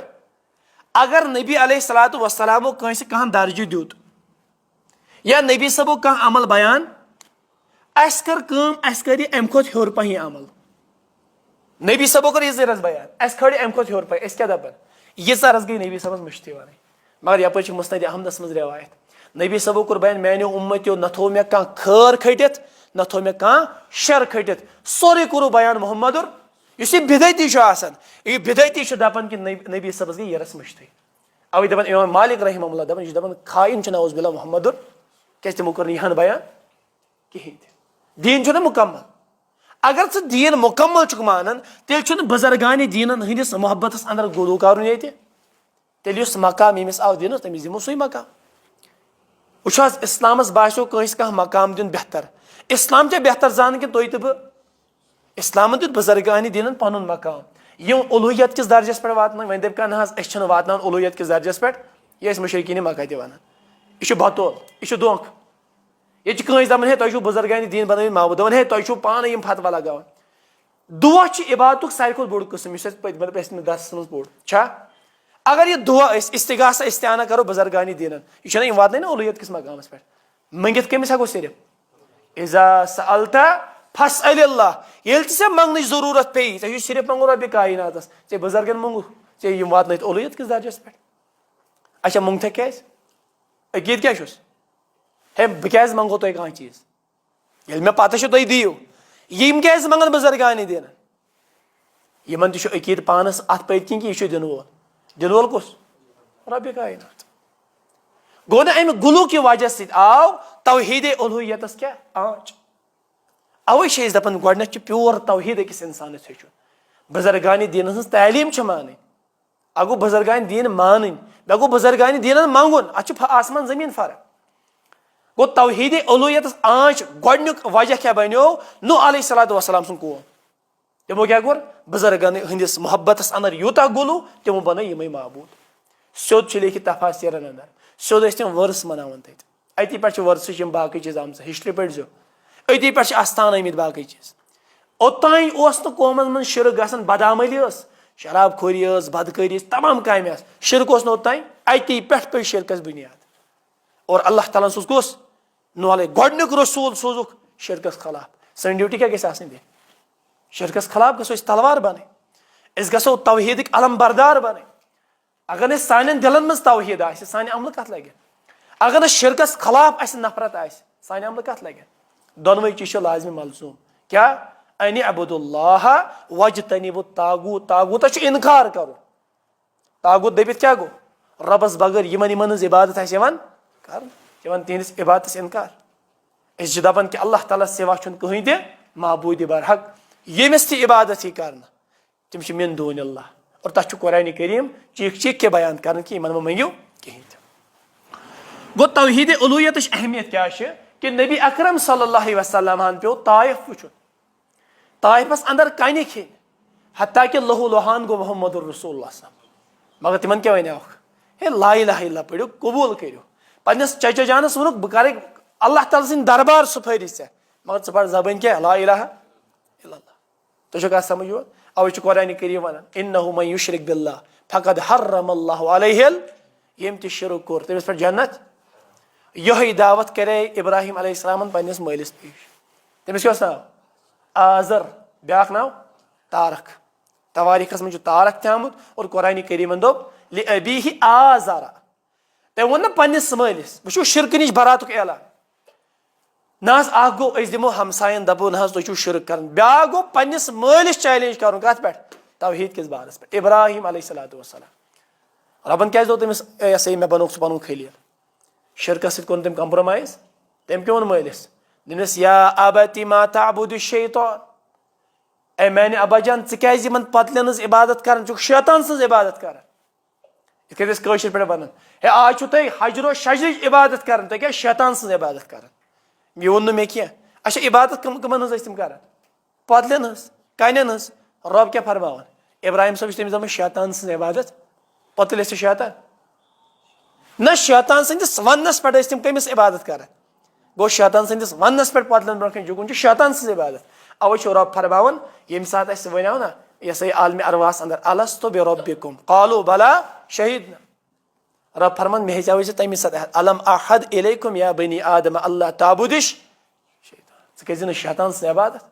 [SPEAKER 1] अगर नबी अलैहिस्सलातु वस्सलामो कंस कह दर्ज दित या नबी सबो कह अमल बयान अस कर अम खुद हर पह अमल नबी सबो कर यह बयान अस खड़े अम खुद हर पह क्या दपान यह अर्ज गई नबी सबस मुश्ती वन मगर यप मुस्नद अहमदस मज रवायत नबी सबो कोर बयान मानो उम्मतियों न थो मे कह खर खटित न थो मे कह शर खटित सोरे कोर बयान मोहम्मदुर इस बिदअती यह बिदअती दपान कि नबी सबस गई यरस मुश्ती अवे दपान इमाम मालिक रहमहुल्लाह दपान यह दपान खाइन नऊज़ु बिल्लाह मोहम्मदुर क्या तमो कर यहन बयान कहें दीन ना मुकम्मल अगर स दीन मुकम्मल मानन तेल बुजुर्गान दीन हंदिस मोहब्बतस अंदर गुलू कर तेल मकाम यमिस आव दिन तमिस दिमो सही मकाम वो इस्लामस बासो कंस कह मकाम दिन बेहतर इस्लाम क्या बेहतर जान कि तुम तो इस्लाम दित बुजुर्गान दीन पन मकाम यम उलूहियत किस दर्जस पे वातन वन दप ना वातन उलूहियत किस दर्जस पे यह मुशरिकीन मक्का ते वन यह बतौल यह दोख ये कंस दपान है तुम बुजुर्गान दीन बन मामूद दपान है तुम पान यम फतवा लगान दुआ इबादत सारे खुद बोड़ कस्म पत्म दस मज बोड़ अगर यह दुआ इस्तिगासा इस्तिआना करो बुजुर्गान दीन यह वात ना उलूहियत किस मकामस पे मंगित कमिस हेको सिर्फ इज़ा सअल्ता फस्अलिल्लाह ये मंगन जरूरत पे ऐ सिर्फ मंगो रब कायनातस ऐ बुजुर्गन मंगू ऐ यम वात उलूहियत किस दर्जस पे अच्छा मंगत क्या अकीद क्या है बह क्या मंगो तुम कह चीज ये मे पता तुम दियो यम क्या मंगन बुजुर्गान दीन यमन अकीद पानस अत पत कि यह दिन वोल कुस रब कायनात गो ना अमि गुलू की वजह से आव तौहीद उलूहियतस क्या आँच अवे दपान गोड प्योर तौहीद अकिस इंसान हेचुन बुजुर्गान दीन हज तालीम मान अगो बुजुर्गान दीन मान बे गो बुजुर्गान दीन मंगुन अत आसमान जमीन फर्क गो तौहीद उलूहियतस आँच गोडनुक वजह क्या बनो नूह अलैहिस्सलातु वस्सलाम सुन कौम तमो क्या कोर बुजुर्गन हंदिस मोहब्बतस अंदर यूता गुलू तमो बन यम महबूद सोद लिखित तफासिरन अंदर सोद तम वर्स मनावन अति पे वर्स बाकी चीज आम हिस्ट्री पढ़ो अति पे आस्थान आमत बाकी चीज ओतान कौमन मन शिरक गसन बदामली शराब खोरी बदकारी तमाम काम शिरक ओतान अति पे शिरकस बुनियाद और अल्लाह ताला सोज कुस नूह गोडनुक रसूल सोजुक शिरकस खिलाफ सन ड्यूटी क्या गई शिरकस खिलाफ गो तलवार बने गो तौहीद अलम बरदार बने अगर सान दिलन मज तौहीद सान अमल कत लगे अगर शिरकस खिलाफ नफरत सान अमल कत लगे दोनवे चीज लाजमी मलजूम क्या अनि अबुदुल्लाह वजतनिबु तागूत। तागूत इनकार करो। तागूत दबित क्या गो? रबस बगैर यमन यमन इबादत कर तिहस इबादत इनकार। दपान कि अल्लाह ताला सिवा कहीं ते महबूद बरहक यमिस ती इबादत ही करना तिम मिन दून अल्लाह। और तथ कुरान करीम चीख चीख के बयान कर कि इन मंगो कहीं। गो तौहीद उलूहियत अहमियत क्या कि नबी अकरम सल्लल्लाहु अलैहि वसल्लम पे ताइफ वुचुन। ताइफस अंदर कन खेन हत्ता कि लहू लुहान गो मोहम्मद रसूलुल्लाह। मगर तिमन क्या वन हे ला इलाहा इल्लल्लाह पढ़ो कबूल करो। पन्नस चचा जानस वोनुक बह कर अल्लाह ताला सिंद दरबार सुफारी से। मगर च पढ़ जबान क्या ला इलाहा इल्लल्लाह। तो कत समझ वो अवे कुरान करीम वन इन्नहु मन युशरिक बिल्लाह फकद हर्रमल्लाहु अलैहिल यम ति शिरक कोर तमिस पे जन्नत। यही दावत करे इब्राहिम अलैहिस्सलाम पन्नस मालिस पेश। तमिस क्या नाव? आजर। ब्याक नाव तारक। तवारीखस में तारक आमुत और कुरान करीमन दोप लिअबीहि आजरा। तम वो पन्नस मालिस वो शिरक नश बरातुक ऐलान। ना गो दिमो हमसायन दपो ना तुम शिरक कर। ब्या गो पन्नस मालिस चैलेंज कर कत पे तौहीद किस बारस पे। इब्राहिम अलैहिस्सलातु वस्सलाम रबन क्या दो तमिस ये मे बनो पन खलील। शिरकस कोन तम कंप्रोमाइज। तम क्या मालिस दमिस या अबति मा ताबुदु शैतान। ए मैंने अबाजान इन पतलन इबादत कर शैतान सज इबादत कर। इतने पे वन हे आज तुम हजरो शजर इबादत कर तुम क्या शैतान सज इबादत कर। ये वो मे क्या अच्छा इबादत कमन तम कर पतलन कन रब क्या फरमान इब्राहिम सब तमिस शैतान सज इबादत पतल शैतान न शैतान सदिस वनस पे तम कमिस इबादत कर। गो शैतान सदिस वनस पे पतलन ब्रोह जुगुन शैतान सज इबादत। अवे रब फरमान ये सात वनो ना ये आलम अरवास अंदर अलस्तु बिरब्बिकुम कालू बला शहीद। रब फरमान मे हेचाव तमी सात अलम अहद इलैकुम या बनी आदम अल्लाह ताबुदिश शैतान। शैतान सज इबादत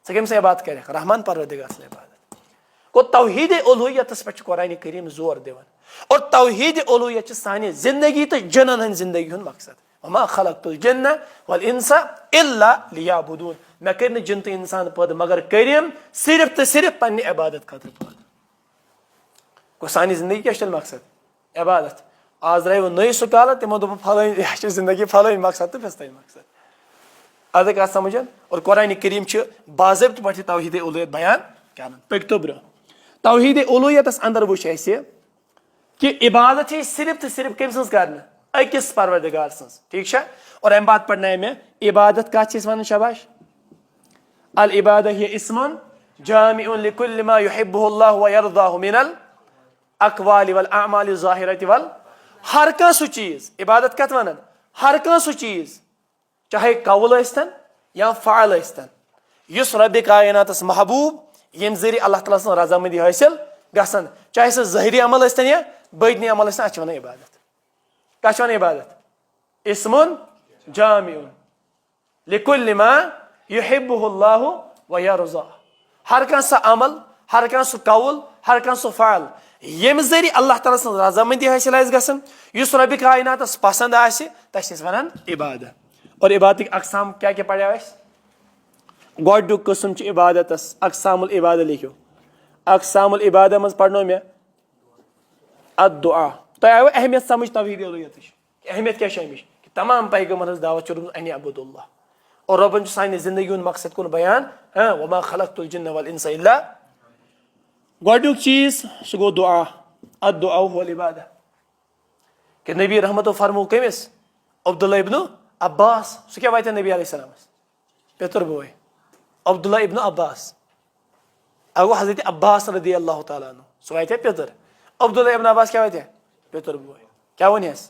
[SPEAKER 1] कम इबादत कर रहमान परवरदिगार सज इबादत। गो तौहीद उलूहियतस पे कुरान करीम जोर दिवन। और तौहीद उलूहियत सानी जिंदगी तो जनन हन जिंदगी हुन मकसद वमा खलक़तुल जिन्न वल इंसा इल्ला लियाबुदून। मैं कर जिन तो इंसान पैदा मगर करीम सिर्फ तो सिर्फ पन्ने इबादत खतर पैदा। गो सानी जिंदगी क्या मकसद इबादत। आज द्राय नई सुकाल तमो दोप फल जिंदगी फल मकसद तो फिस्ता मकसद अद कत समझन। और कुरान करीम बाज़ाब्त पे तौहीद उलूहियत बयान कर पकतो ब्रो। तौहीद उलूहियतस अंदर वो कि इबादत सिर्फ तो सिर्फ कम सज कर अकिस परवरदिगार सज ठीक है। और अम बात पढ़ना में इबादत कत वन शाबाश अल इबादत हिय इस्मुन जामिउन लिकुल्लि मा युहिब्बुहुल्लाहु व यरदाहु मिनल अक़वालि वल अअमालि ज़ाहिरति वल। हर कह सू चीज इबादत कत वन हर कह सू चीज चाहे कौल स्तन या फ़ाल स्तन युस रब्बि कायनातस महबूब यम जरिए अल्लाह ताला सं रजामंदी हासिल गसन चाहे सह ज़ाहिरी अमल स्तन या बैदनी अमल स्तन अत वन इबादत। कत वन इबादत इस्मुन जामिउन लिकुल्लि मा युहिब्बुहुल्लाहु व यरज़ाहु। हर कह सह अमल हर कह सह कौल हर कह सह फ़ाल यम जरिए अल्लाह ताला सं रजामंदी हासिल गसन युस रब्बि कायनातस पसंद आसि तस वन इबादत। और इबादत अकसाम क्या क्या पढ़ा गोडुक कस्म इबादतस अकसामुल इबादत लिखो। अकसामुल इबादत मज पढ़नो मे अद्दुआ। तो आयो अहमियत समझ तौहीद उलूहियत अहमियत क्या अमिश कि तमाम पैगम्बरन दावत चुर्मुत अनि अबुदुल्लाह। और रबन सानी जिंदगी हुन मकसद कुन बयान वमा खलक़तुल जिन्न वल इंसा इल्ला। गोडुक चीज सह गो दुआ अद्दुआ हुवल इबादत कि नबी रहमत फरमो कमिस अब्दुल्ला इब्न अब्बास सह क्या वात नबी अलैहिस्सलाम पितर बोय अब्दुल्ला इब्न अब्बास। अगो हजरत अब्बास रदियल्लाहु ताला अन्हु सह वात पितर। अब्दुल्ला इब्न अब्बास क्या वात पितर बोय। क्या वनस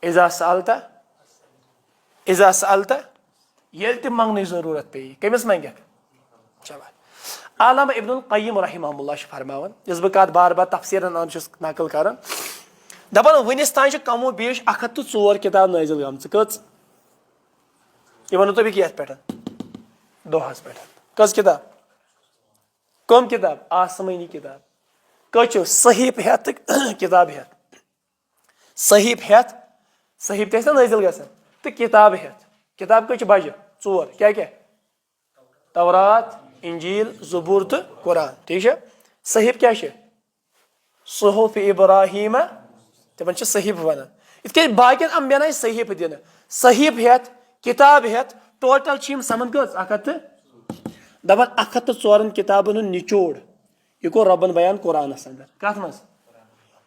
[SPEAKER 1] इज़ा सअलता ये तम मंगन जरूरत पे कमिस मंगक चलो। आलमा इब्नुल क़य्यिम रहमहुल्लाह फरमावन जिस बह कत बार बार तफसीरन नकल कर दपान वनिस तान कमो बेश 104 किताब नाजिल गमच कच ये वो तुम ये पे दोहस पे कस किताब कम किताब आसमानी किताब कचो सहीफ हेत किताब हेत सहीफ हेत सहीफ तो नाजिल गसन तो किताब हेत किताब कच बजे 4 क्या क्या तौरात, इंजील, ज़बूर तो कुरान। ठीक है। सहीफ क्या है? सुहुफ इब्राहिम, तमन सहीफ वन। इत बाकी अम्बियन आई सहीफ दिन, सहीफ हेत, किताब हेत, टोटल समन कस 104 किताबन निचोड़ यह को रबन बयान कुरानस अंदर। कत मज?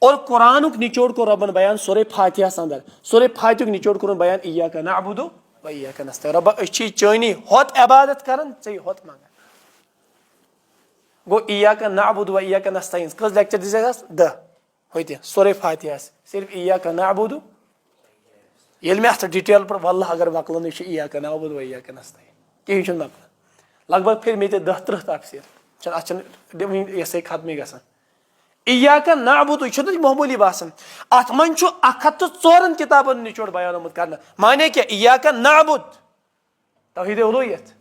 [SPEAKER 1] और कुरान निचोड़ को रबन बयान सूरह फातिहा अंदर। सूरह फातिहा निचोड़ को बयान इय्याका नअबुदु व इय्याका नस्तईन। रब्बा अच्छी चैनी होत इबादत करन चे होत मांगा। गो इय्याका नअबुदु व इय्याका नस्तईन कस लेक्चर दिसेगस 10 होते सूरह फातिहा सिर्फ इय्याका नअबुदु। येल में अत डिटेल पर वल्लाह अगर मकलन इय्याका नअबुदु व इय्याका नस्तईन कहीं छन मकलन लगभग फिर मे 10-30 तफसीर ये खत्म ग इय्याका नअबुदु यह मामूली बासन अत मन 104 किताबन निचोड़ बयान कर माने क्या इय्याका नअबुद तौहीद उलूहियत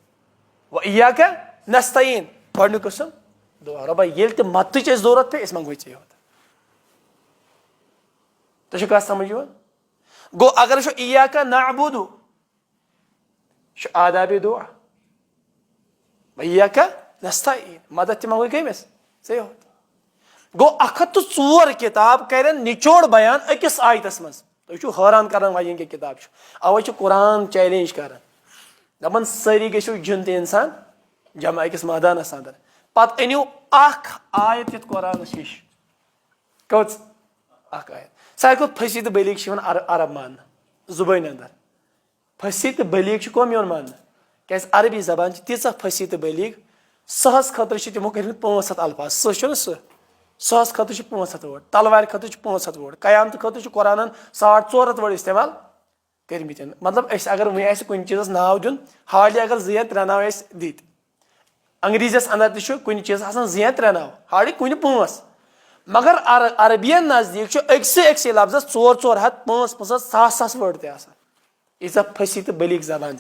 [SPEAKER 1] व इय्याका नस्तईन गडनु कसम दुआ। रब्बा ये मत जरूरत पे इस मंगो चे तो कह समझ गो अगर इय्याका नअबुदु आदाब दुआ इय्याका नस्तईन मदद ते मंगो कमिस से होत। गो 104 किताब कर निचोड़ बयान अकिस आयतस मज। तुम हैरान कर वह क्या किताब अवे कुरान चैलेंज कर दपन सारी गो जुन इंसान जमा अकिस मैदानस अंदर पत अनिव आयत ये कुरान हिश कच आयत सारे खुद फसी तो बलीग अरब मान जुबान अंदर फसी तो बलीग कम योन मान क्या अरबी जबान तीस फसी तो बलीग सहस खतर तमो कर 500 अल्फाज सहस खतर 500 वर्ड तलवार खतर 500 वर्ड कयामत खतर कुरान 450 वर्ड इस्तेमाल कर्मित। मतलब अगर वह कुछ चीज़ नाव दिन हार्डली अगर 2-3 नाव दित अंग्रेजीस अंदर तुन चीज 2-3 नाव हार्डली कुन 5 मगर अरबियन नजदीक अक्से लफ्जस 4-4 हथ 5-5 सास वर्ड तह फसी तो बलीग जबान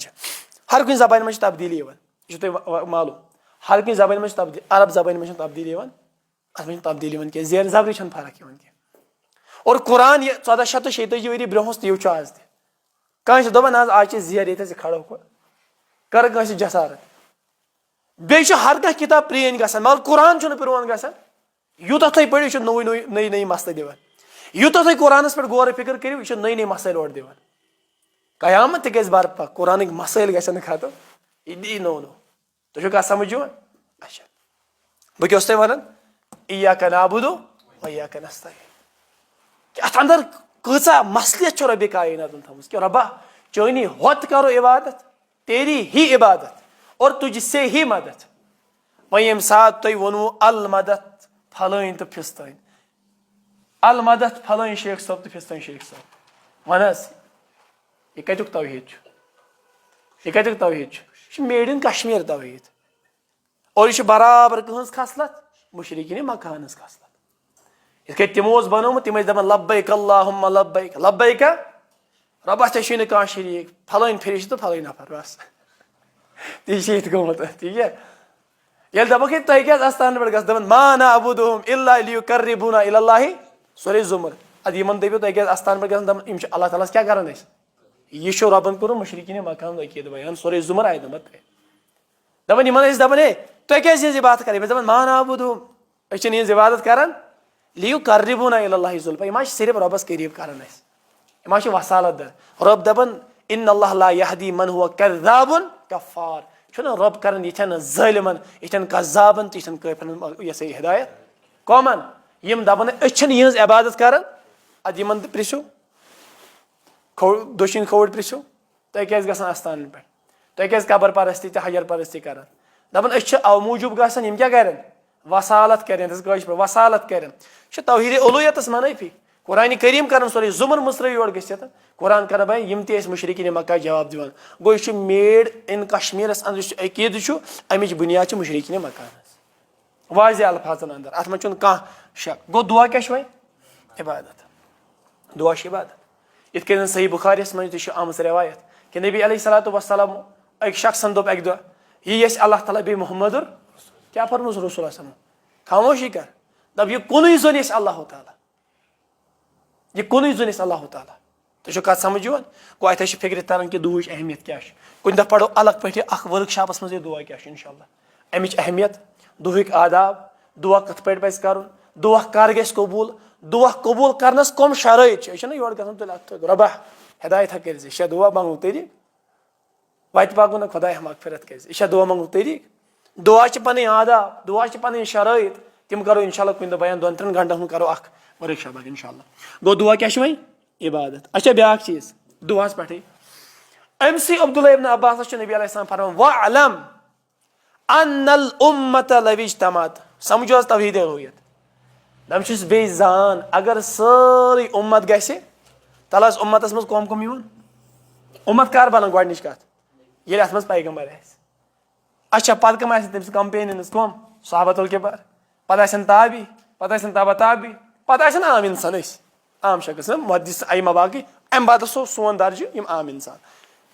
[SPEAKER 1] हर कुछ जबान में तब्दीली यह मालूम हर कुछ जबान में तब्दीली अरब जबान में तब्दीली अत में तब्दीली कह जेर जबरी फर्क कह। और कुरान यह 1446 वरी ब्रोहस तीव आज तह दोपन आज जेर ये खड़ो कर जसारत बे हर कह किताब प्रेन ग मगर कुरान पुरान ग यूत तुम पढ़ो नई नई मसल दिवान यूत तुम कुरानस पे गौर फिक्र करो यह नई नई मसल और दिवान कयामत गज बर्पा कुरान मसल गन खत्म यह दी नो नो तुम कह समझ अच्छा बह क्या तुम वन इय्याका नअबुदु व इय्याका नस्तईन अत अंदर कचा मसलियत रब कायनात थमस कि रब्बा चौनी होत करो इबादत तेरी ही इबादत और तुझसे ही मदद। वही यम साथ तुम वनु अल मदद फलाइन तो फिस्ताइन अल मदद फलाइन शेख साहब तो फिस्ताइन शेख साहब वन यह कतुक तौहीद यह कतुक तौहीद मेड इन कश्मीर तौहीद और यह बराबर कहज खसलत मुशरिकीन मकान खसलत इत तमो बनोमुत तम दपान लब्बैक अल्लाहुम्मा लब्बैक लब्बैक रब्बा ऐ कह शरीक फलाइन फिरिश तो फलाइन नफर बस ती गोमुत ठीक है। ये दपक तुम क्या आस्थान पे गपन मा नअबुदुहुम इल्ला लियुकर्रिबुना इलल्लाहि सूरह ज़ुमर अद यमन दपो तुम क्या आस्थान पे गम अल्लाह ताला क्या कर यह रबन कोर मुशरिकीन मकान अकीद बयान सूरह ज़ुमर आयत नंबर 3 दपन यमन दपन हे तुम क्या बात कर दपान मा नअबुदुहुम अच्छे इबादत कर लियुकर्रिबुना इलल्लाहि ज़ुल्फा यह सिर्फ रबस करीब कर यह वसालत दर रब दपन इन्नल्लाह ला यहदी मन हुवा कज़्ज़ाबुन कफ़ार छुना रब करन यथन ज़ालिमन यथन कज़्ज़ाबन तो यथन काफिरन ये हिदायत कौमन यम दपन अच्छन यहज इबादत करन अद यमन प्रिसु दोशीन खोड़ प्रिसु तुम क्या गसान आस्थान पे तुम क्या कबर परस्ती तो हजर परस्ती कर दपन अव मूजूब गसान यम क्या करन वसालत कर वसालत कर तौहीद उलूहियतस मनफी कुरान करीम कर सूरह ज़ुमर मुसर योर गत कुरान कर भाई यम तम मुशरिकीन मक्का जवाब दिवान गो यह मेड इन कश्मीरस अंदर अकीद अमिच बुनियाद मुशरिकीन मक्का वाज़ अल्फाजन अंदर अत मे कह शक गो दुआ क्या वह इबादत दुआ इबादत इत सही बुखारियस मज आम रवायत कि नबी अलैहिस्सलातु वस्सलाम अक शख्सन दोप अक दो यह अल्लाह ताला बे मोहम्मद क्या फरमुस रसूल खामोशी कर दप यह कुन जुन अल्लाह ताला यह कुन जुन अल्लाह ताला तुझे कत समझ यन गो अत फिक्र तरन कि दुहच अहमियत क्या कुन दफ पढ़ो अलग पे वर्कशॉपस मज दुआ क्या इंशाल्लाह अमिच अहमियत दुहक आदाब दुआ कत पे पज कर दुआ कर गस कबूल दुआ कबूल करनस कम शराइत योर गन रबा हिदायत कर शे दुआ मंगू तरीक वत पकू ना खुदा मगफिरत कर यह दुआ मंगू तरीक दुआ पन आदाब दुआ पन शराइत तम करो इंशाल्लाह कुन बयान 2-3 घंटन करो वर्कशॉप इंशाल्लाह गो दुआ क्या वही इबादत अच्छा ब्या चीज दुआ पे अमसी अब्दुल्लाह इब्न अब्बास नबी अलैहिस्सलाम फरमान वअलम अन्नल उम्मत लविज्तमात समझो तौहीद रुयत दमचुस बे जान अगर सारी उम्मत गसे तल उम्मतस मज कम कम यून उम्मत कर बन गोडनिच कत ये अत मज पैगंबर अच्छा पत कम तम कंपेनियंस कम सहाबतुल किबार पत ताबी पत तबा ताबी पत आम इंसान आम शख्स मुहद्दिस अइमा बाकी अम बाद सोन दर्ज यम आम इंसान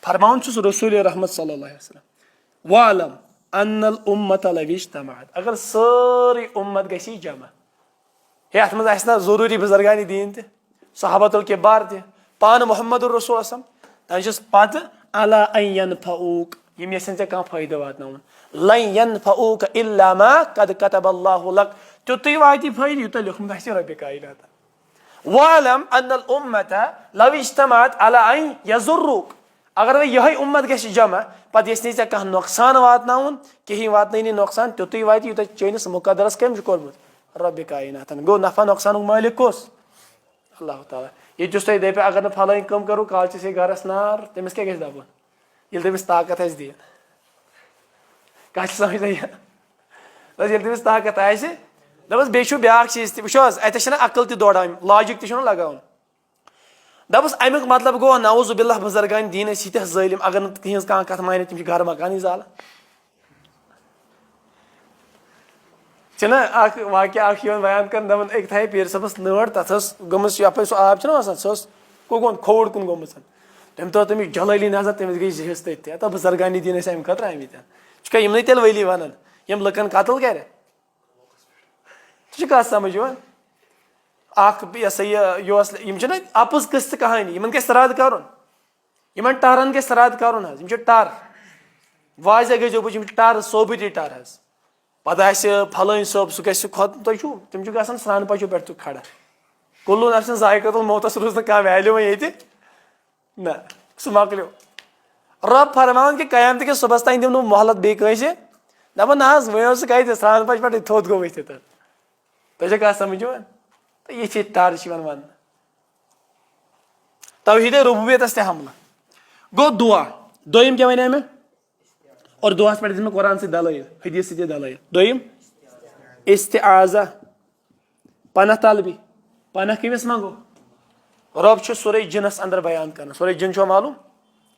[SPEAKER 1] फरमान रसूल रहमत सल्लल्लाहु अलैहि वसल्लम वालम अन्नल उम्मत लविज्तमात अगर सारी उम्मत गसी जमा हे अत मज ना जरूरी बुजुर्गान दीन त सहाबतुल किबार त पान मोहम्मद रसूल तस पत अला अन यनफऊक यम यसन चे कह फायदा वातन लन यनफऊक इल्ला मा कद कतबल्लाहु लक तुतई वाति फायदा युत लिखम दस रब कायनात वालम अन्नल उम्मत लव इज्तमात अला अन यजुरुक अगर वे यही उम्मत गस जमा पत ये कह नुकसान वातन कहीं वातन नुकसान तुतई वाति युत चैनिस मुकदरस कम कोर्मुत रब कायनात गो नफा नुकसान मालिक कोस अल्लाह ताला ये तुम दपे अगर फलान कम करो कल से गरस नार तमिस क्या दपन ये तमिस ताकत दिन कह समझ ये तमिस ताकत दपस बे ब्या चीज वो अत अकल तौड़ान लॉजिक लगान दपस अमुक मतलब गो नऊज़ बिल्लाह बुजुर्गान दीन यीत ज़ालिम अगर तिहज कह कत मान तम घर मकान जाला वाक्य बयान कर दपन एक थे पीर सबस नड़ तथ गम यप सह आब सह कुन खोड़ कुन गोम तम तो तमिस जलाली नजर तमिस गई जहस तथा बुजुर्गान दीन अमे खतर आमित यम तेल वली वन यम लुकन कतल कर कत समझ यह अपुज किस्त कहानी इन गि रद्द कर टरन गि रद्द कर टर वाज गई टर सोबती टर पत फलान सोब सह गु तम ग सान पचो पे खड़ा कुल्लू नफ्स ज़ायक़तुल मौतस रूज ना वैल्यू ये ना सह मकलो रब फरमान कि क़यामत के सुबह तान दिम मोहलत बेस दपान ना वो सह सान पच पे थोद गो वथ तुझे कह समझ तो ये टर वन तौहीद रुबूबियतस ते हमला गो दुआ दोम क्या वन मे और दुआस पे दिन कुरान से दलाइल हदीस से दलाइल दोम इस्तिआज़ा पना तलबी पना कमिस मंगो रब सुरे जिनस अंदर बयान कर सुरे जिन मालूम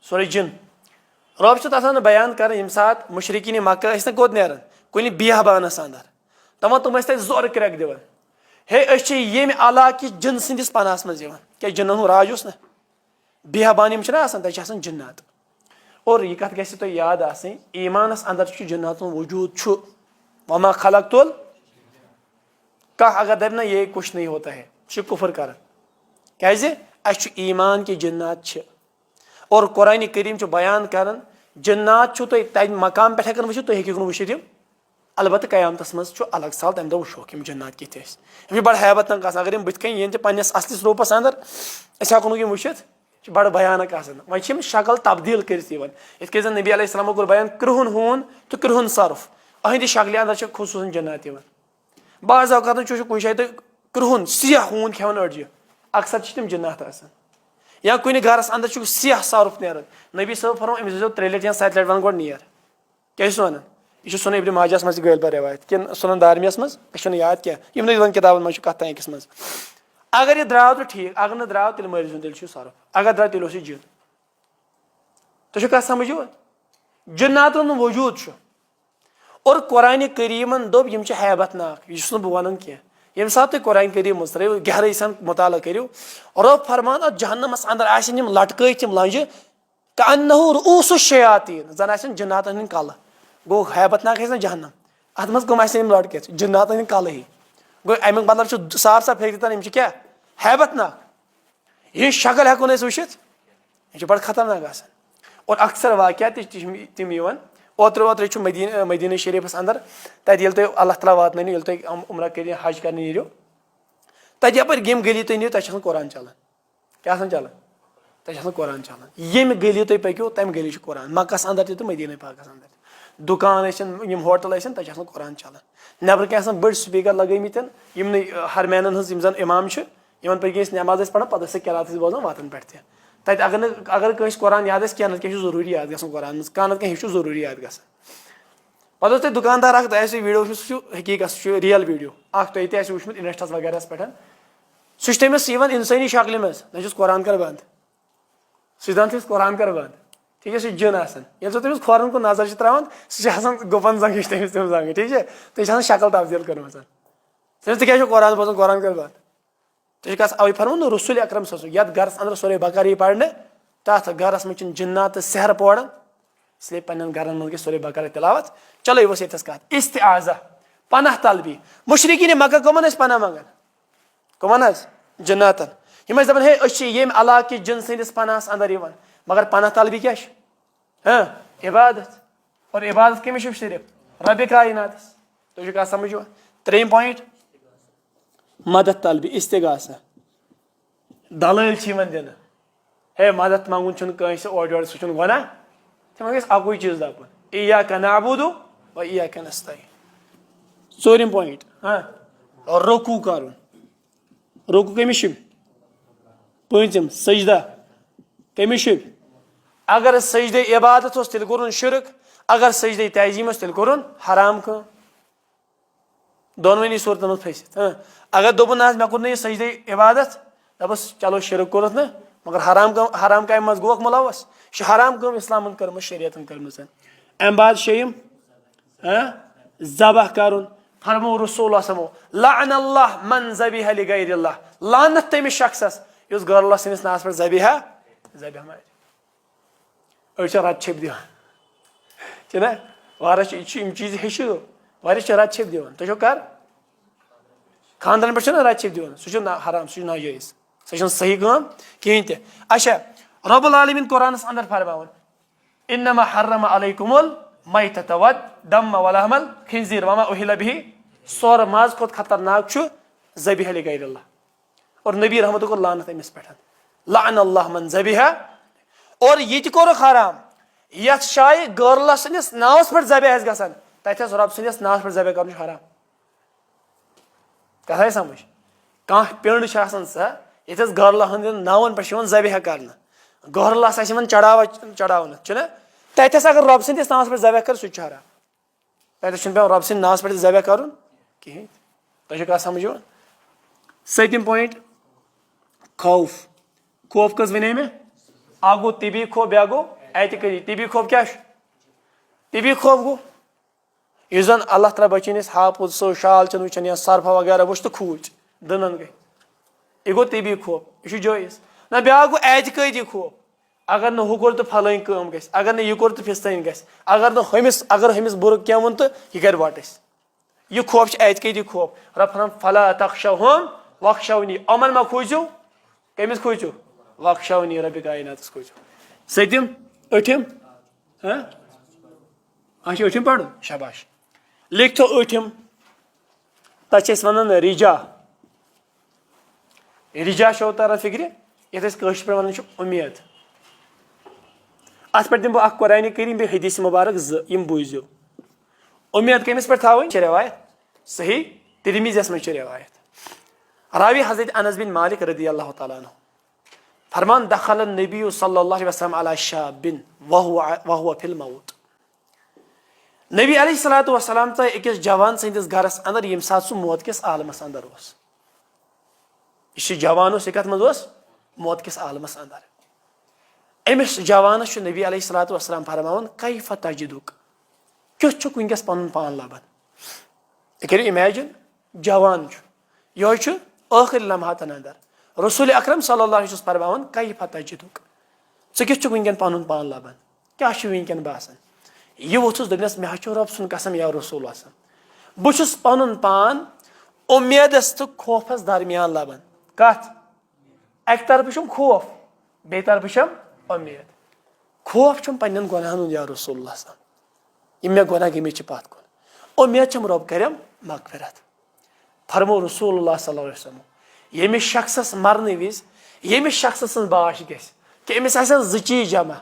[SPEAKER 1] सुरे जिन रब तथा बयान कर यम सात मुशरिकीन मक्का कोत नान कुन बियाबानस अंदर तम तुम जोर क्रैक दिवान हे ये इलाक जिन सदिस पनास मज क्या जिन्न हूँ राज ना बियाबान तक जिन्नात और यह कत गो याद ईमानस अंदर जिन्नात वजूद वमा खलक़तुल कह अगर दप ना ये कुछ नहीं होता है कुफर कर क्या ईमान के जिन्नात और कुरान करीम बयान कर जिन्नात तुम मकाम पे वो तुम हेकू वुचित अलबत्त क़यामतस मज अलग साल तम दह वो जिन्नात कित बड़ हैबत अगर बुत कन पन्नस असलिस रूपस अंदर हेको यम वुचित बड़ भयानक वह शक्ल तब्दील कर जन नबी अलैहिस्सलाम कोर बयान कृहुन हून तो कृहुन सर्फ अहंद शक्ल अंदर खुसूसन जन्नत बाज़ अवकात कुछ जाए तो कृहुन सियाह हून खेवन अड़ि अक्सर तम जन्नत या कुन गरस अंदर सियाह सर्फ नान नबी सब फरमा अमिस 3 लट या 7 लट वन गो नीर क्या वन यह सुन इब्न माजास मज गल पर रवायत कि सुनन दारमियस मज याद क्या यम किताबन मज कत अकिस मज अगर यह द्राव तो ठीक अगर न द्राव तेल मरिज तेल सर्फ अगर द्राव तेल जिन तुम कत समझ जिन्नात वजूद और कुरान करीमन दोप यम हैबत नाक यह बह वन कह यम सात तुम कुरान करीम मज त्रो गहराई सन मुताला करो रब फरमान जहन्नमस अंदर आम लटक तम लंज कअन्नहु रुऊसु शयातीन जन आसन जिन्नात हंद कल गो हैबत नाक जहन्नम अत मज कम लटक जिन्नात हंद कल ही गो अमुक मतलब साफ साफ फेक क्या हैबत नाक यह शक्ल हेको वुचित यह बड़ खतरनाक आसान और अक्सर वाक़यात तम ओत्र मदीना शरीफस अंदर तत तुम अल्लाह ताला वातन तुम उम्र कर हज कर नीरो तत यप यम गली तुम नीव तक कुरान चलान क्या चलान तक कुरान चलान यम गली तुम पको तम गली कुरान मक्कस अंदर तो मदीना पाकस अंदर दुकान यम होटल तक कुरान चलान नबर कह बड़ स्पीकर लगमित यम हरमैन हज इमाम इन पे नमाज पढ़ान पे किरात बोजान वातन पे तत अगर कस कुरान याद क्या ना क्या जरूरी याद ग कुरान कह ना क्या जरूरी याद ग पे तुम दुकानदार तुम वीडियो हकीकत रियल वीडियो तुम वुचमुत इंस्टा वगैरह पे सह तमिस इंसानी शक्ल मज ना कुरान कर बंद सह कुरान कर बंद ठीक है सह जिन आसान ये तमिस खोरन को नजर त्रावान सह गुपन जंग तमिस तम जंग ठीक है तुम शक्ल तब्दील कर क्या कुरान बोजान कुरान कर बंद तुम अवे फरमो रसूल अकरम ये गरस अंदर सोरे बकर पढ़ने तथ गरस में जिन्नात सहर पौड़न इसलिए पन्न गरन मज सोरे बकर तिलावत चलो ये ये कत इस्तिआज़ा पनाह तलबी मुशरिकीन मक्का कमन पनाह मंगान कमन जिन्नातन यम दपान हे ये इलाक जिन सदिस पनाहस अंदर मगर पनाह तलबी क्या इबादत और इबादत कमिश सिर्फ रब कायनात तुझे कह समझ त्रेम पॉइंट मदद तलबी इस्तिगासा दलाल दिन हे मदद मंगुन कंस ओर सह गुना तम अकु चीज दपुन इय्याका नअबुदु व इय्याका नस्तईन चोरिम पॉइंट रुकू कर रुकू कमिश पंचम सजदा कमिश अगर सजदे इबादत तेल कोर शिरक अगर सजदे तजीम तेल कोर हराम कम दोनवनी सूरतन मज फसित अगर दोपन आज मे कोर सजदे इबादत दपस चलो शिरक कोर न मगर हराम काम मज गोक मुलवस हराम कम इस्लाम कर्म शरीयतन कर्म अम बाद शेम ज़बह कर फरमो रसूल लअनल्लाह मन ज़बिह लिगैरिल्लाह लानत तमिस शख्सस युस गैर अल्लाह सनिस नास पे ज़बिह मार अड़ रत छप दिवान वारा चीज हेचु वारा रत छप दिवान तुझो कर खानदान पे रत छप दिवान सह हराम सह नाजायज सह सही काम कहें ते अच्छा रब्बुल आलमीन कुरान अंदर फरमावन इन्नमा हर्रम अलैकुमुल मैतत वद्दम वलहमल खिंजीर वमा उहिल बिही सोर माज खुद खतरनाक ज़बिह लिगैरिल्लाह और नबी रहमत को लानत अमिस पे लअनल्लाह मन ज़बिह और ये कोर हराम यथ शाये गैर अल्लाह सनिस नावस पे ज़बिह गसान तथ रब सनिस नावस पे ज़बिह कर हराम कथा समझ कह पिंड सा ये गैर अल्लाह नावन पे ज़बिह कर गैर अल्लाह चढ़ावन तथस अगर रब सदिस नावस पे ज़बिह कर सह हराम तथस पे रब सद नावस पे ज़बिह कर कहें तुझे कह समझ सतम पॉइंट खौफ खौफ कस वे मे आ गो तिबी खौफ ब्या गो एतकदी तिबी खौफ क्या तिबी खौफ गो इस जन अल्लाह ताला बचन हापुद सो शाल चन वुचन या सरफा वगैरह वुच तो खूच दनन गई यह गो तिबी खौफ यह जायज ना ब्या गो एतकदी खौफ अगर न हु कोर तो फलाइन कम गस अगर न यह कोर तो फिस्ताइन गस अगर हमिस बुर क्या वोन तो यह कर वटस यह खौफ एतकदी खौफ रब फरमान फला तखशौहुम वखशौनी अमन मा खोजो कमिस खोजो वखशौनी रब कायनात खोजो सतम अठम अच्छा अठम पढ़ शाबाश लिख तो अठम तक वन रिजा रिजा शो तरह फिक्र ये पे वन उम्मीद अत पे दिन बह कुरान करीम बे हदीस मुबारक यम बूझो उम्मीद कमिस पे थी रवायत सही तिरमिज़ी में रवायत रावी हज़रत अनस बिन मालिक रदी अल्लाह तआला अन्हु फरमान दखल नबी सल्लल्लाहु अलैहि वसल्लम अला शाबिन वहुव फिल मौत नबी अलैहिस्सलातु वस्सलाम ता अकिस जवान सदिस घरस अंदर यम सात सह मौत किस आलमस अंदर यह जवान कत मज मौत किस आलमस अंदर अमिस जवानस नबी अलैहिस्सलातु वस्सलाम फरमान कैफ तजिदुक क्युथ वनकस पन पान लबन कर इमेजिन जवान यह आखिर लम्हातन अंदर रसूल अकरम सल्लल्लाहु अलैहि वसल्लम फरमान कैफ तजिदुक किस वनकन पन पान लबन क्या वनकन बासान यह वोथुस दपनस मे रब सुन कसम या रसूल बहुस पन पान उम्मीदस तो खौफस दरमियान लबन कत अक तरफ खौफ बे तरफ उम्मीद खौफ पन्न गुनाहन या रसूलुल्लाह यम मे गुनाह गमे पत कुन उम्मीद रब करम मगफिरत फरमो रसूलुल्लाह सल्लल्लाहु अलैहि वसल्लम यमिस शख्सस मरने विज यमिस शख्सस बाश गस कि अमिस ज चीज जमा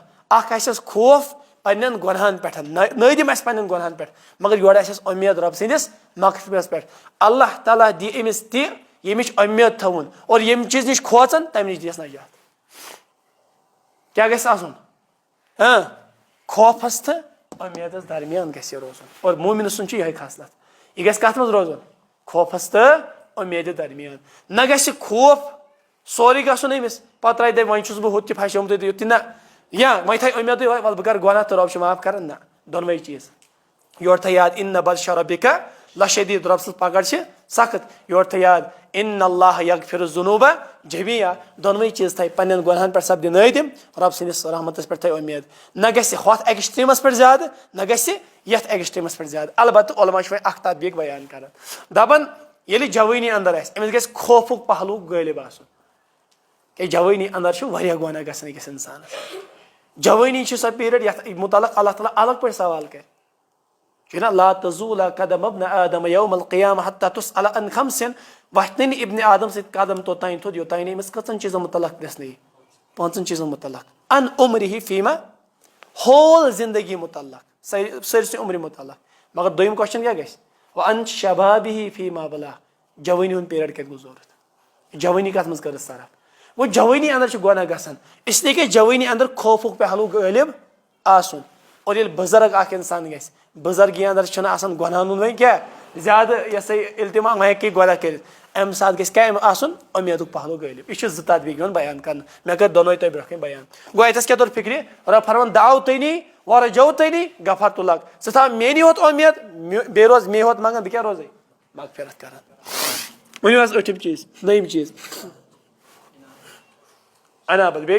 [SPEAKER 1] खौफ पन्न गुनाहन पे नदम पन्न गुनाहन पे मगर योर उम्मीद रब सदिस मगफिरत पे अल्लाह ताला दी अमिस यमिच उम्मीद थवन और यम चीज नश खोचन तम नश दिस नजात क्या गसन खौफस तो उम्मीद दरमियान गस रोजन और मोमिन सुन यह खसलत यह गत मज रोजन खौफस तो उम्मीद दरमियान न गस खौफ सोरी गसन अमिस पे त्राय दे वह बह हुत फसोमुत युत ना या वह थ उम्मीद वल बह कर गुनाह तो रब माफ कर ना दोनवे चीज योर थ याद इन बदश रब्बिका लशदीद रब सज पकड़ सख्त योर थ याद इन अल्लाह यगफिर जुनूब जमिया दोनवे चीज थ पन्न गुनाहन पे सपद नदिम रब सदिस रहमत पे थ उम्मीद न गस हथ एक्सट्रीमस पे ज्यादा न गस यथ एक्सट्रीमस पे ज्यादा अलबत्त उलमा अख तदबीक बयान कर दपान ये जवानी अंदर अमिस गस खौफुक पहलू गालिब आसन कि जवानी अंदर वह गुनाह गसन अकिस इंसान जवानी सो पीरियड यथ मुतलक अल्लाह ताला अलग पे सवाल कर ना ला तज़ूल कदम इब्न आदम यौमल क़ियामह हत्ता तुसअल अन खमसिन वहतन इब्न आदम से कदम तोताइन थोद योताइन अमिस कचन चीजन मुतलक गसने पांचन चीजन मुतलक अन उम्रिही फीमा होल जिंदगी मुतलक सरसे उम्र मुतलक मगर दोयम क्वेश्चन क्या गस व अन शबाबिही फीमा बला जवानी हुन पीरियड कत गुजरत जवानी कत मज कर सरफ वो जवानी अंदर गुनाह गसन इसलिए कि जवानी अंदर खौफुक पहलू गालिब आसन और ये बुजुर्ग अख इंसान गस बुजुर्गी अंदर गुनाह वह क्या ज्यादा ये इल्तिमा वह हेक गुनाह कर अम सात गस क्या आसन उम्मीद पहलू गालिब यह तदबीक बयान कर मे कर दोनों तुम ब्रोह बयान गो अतस क्या तौर फिक्र रब फरमान दाव तनी व रजौ तनी गफर तुलक स था मेनी होत उम्मीद बे रोज मे होत मंगन बह क्या रोज मगफिरत कर वन अठम चीज नयम चीज अनाबत बे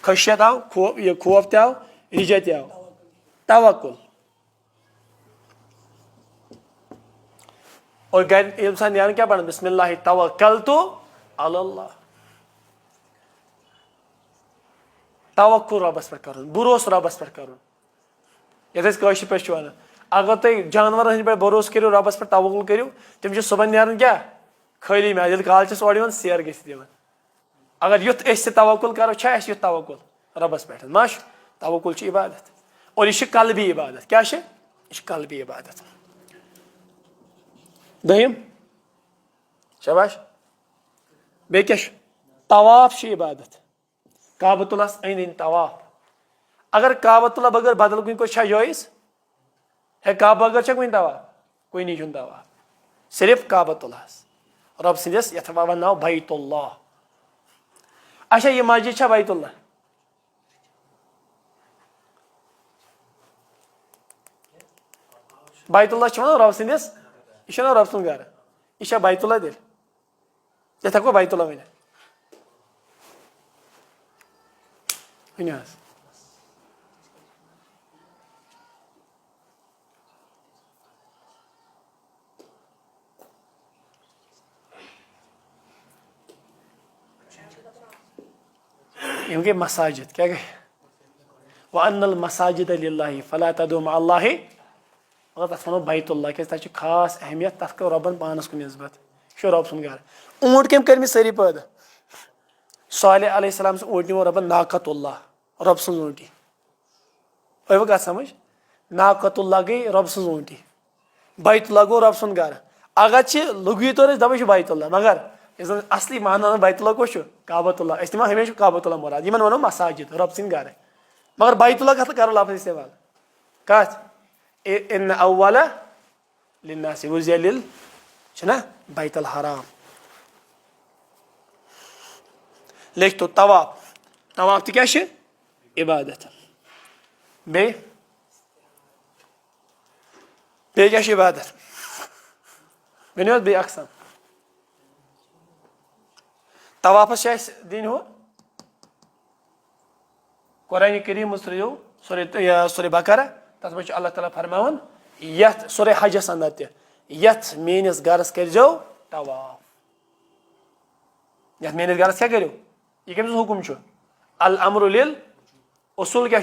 [SPEAKER 1] खशियत आव खौफ ते आव रिजा ते आव तवक्कुल और घर इंसान यानी क्या पढ़ना बिस्मिल्लाह तवक्कलतु अलल्लाह तवक्कुल रबस पे कर भरोस रबस पे कर ये पे वन अगर तुम जानवर पे भरोस करो रबस पे तवक्कुल करो तम सुबह नीरान क्या खाली मैल काल ओर सैर गि अगर युथ तवक्कुल करो युथ तवक्कुल रबस पे माश तवक्कुल इबादत और यह कल्बी इबादत क्या कल्बी इबादत दहिम शाबाश बे क्या तवाफ इबादत काबतुल्लाह अंद अंद तवाफ अगर काबतुल्लाह बगैर बदल कुछ कोई जायज है काबा बगैर कुछ तवाफ कोई नहीं तवाफ सिर्फ काबतुल्लाह रब सदिस यथ वन नाव बैतुल्लाह अच्छा ये मस्जिद बैतुल्लाह बैतुल्लाह वन रब सदिस यह रब सुन घर यह बैतुल्लाह दिल ये हेको बैतुल्लाह वन यम गए मसाजिद क्या गए व अन्नल मसाजिद लिल्लाहि फला तदउ मा अल्लाहि मगर तथ वो बैतुल्लाह क्या तक खास अहमियत तथ कर रबन पानस कुन नस्बत यह रब सुन घर ऊँट कम कर सारी पैदा सालेह अलैहिस्सलाम से ऊँट निमो रबन नाकतुल्लाह रब सुन ऊँटी वो कत समझ नाकतुल्लाह गई रब सुन ऊँटी बैतुल्लाह गो रब सुन घर अगर लुगी तौर दपा बैतुल्लाह मगर असली माना बैतुल्लाह को काबतुल्लाह इस्तेमाल हमेशा काबतुल्लाह मुराद इन वो मसाजिद रब सिंह घर मगर बैतुल्लाह कत करो लफ्ज़ इस्तेमाल कत इन अव्वल लिन्नास वुज़िया लिल छना बैतुल हराम लेख तो तवाफ तवाफ तो क्या इबादत बे क्या इबादत वन बे अकसम तवाफस दिन हो कुरान करीम सूरह बकरा तथ मे अल्लाह ताला फरमान यथ सूरह हजस अंदर तथ मेनिस गरस कर तवाफ यथ मेनिस गरस क्या करो यह कमिस हुकुम अल अमरु लिल उसूल क्या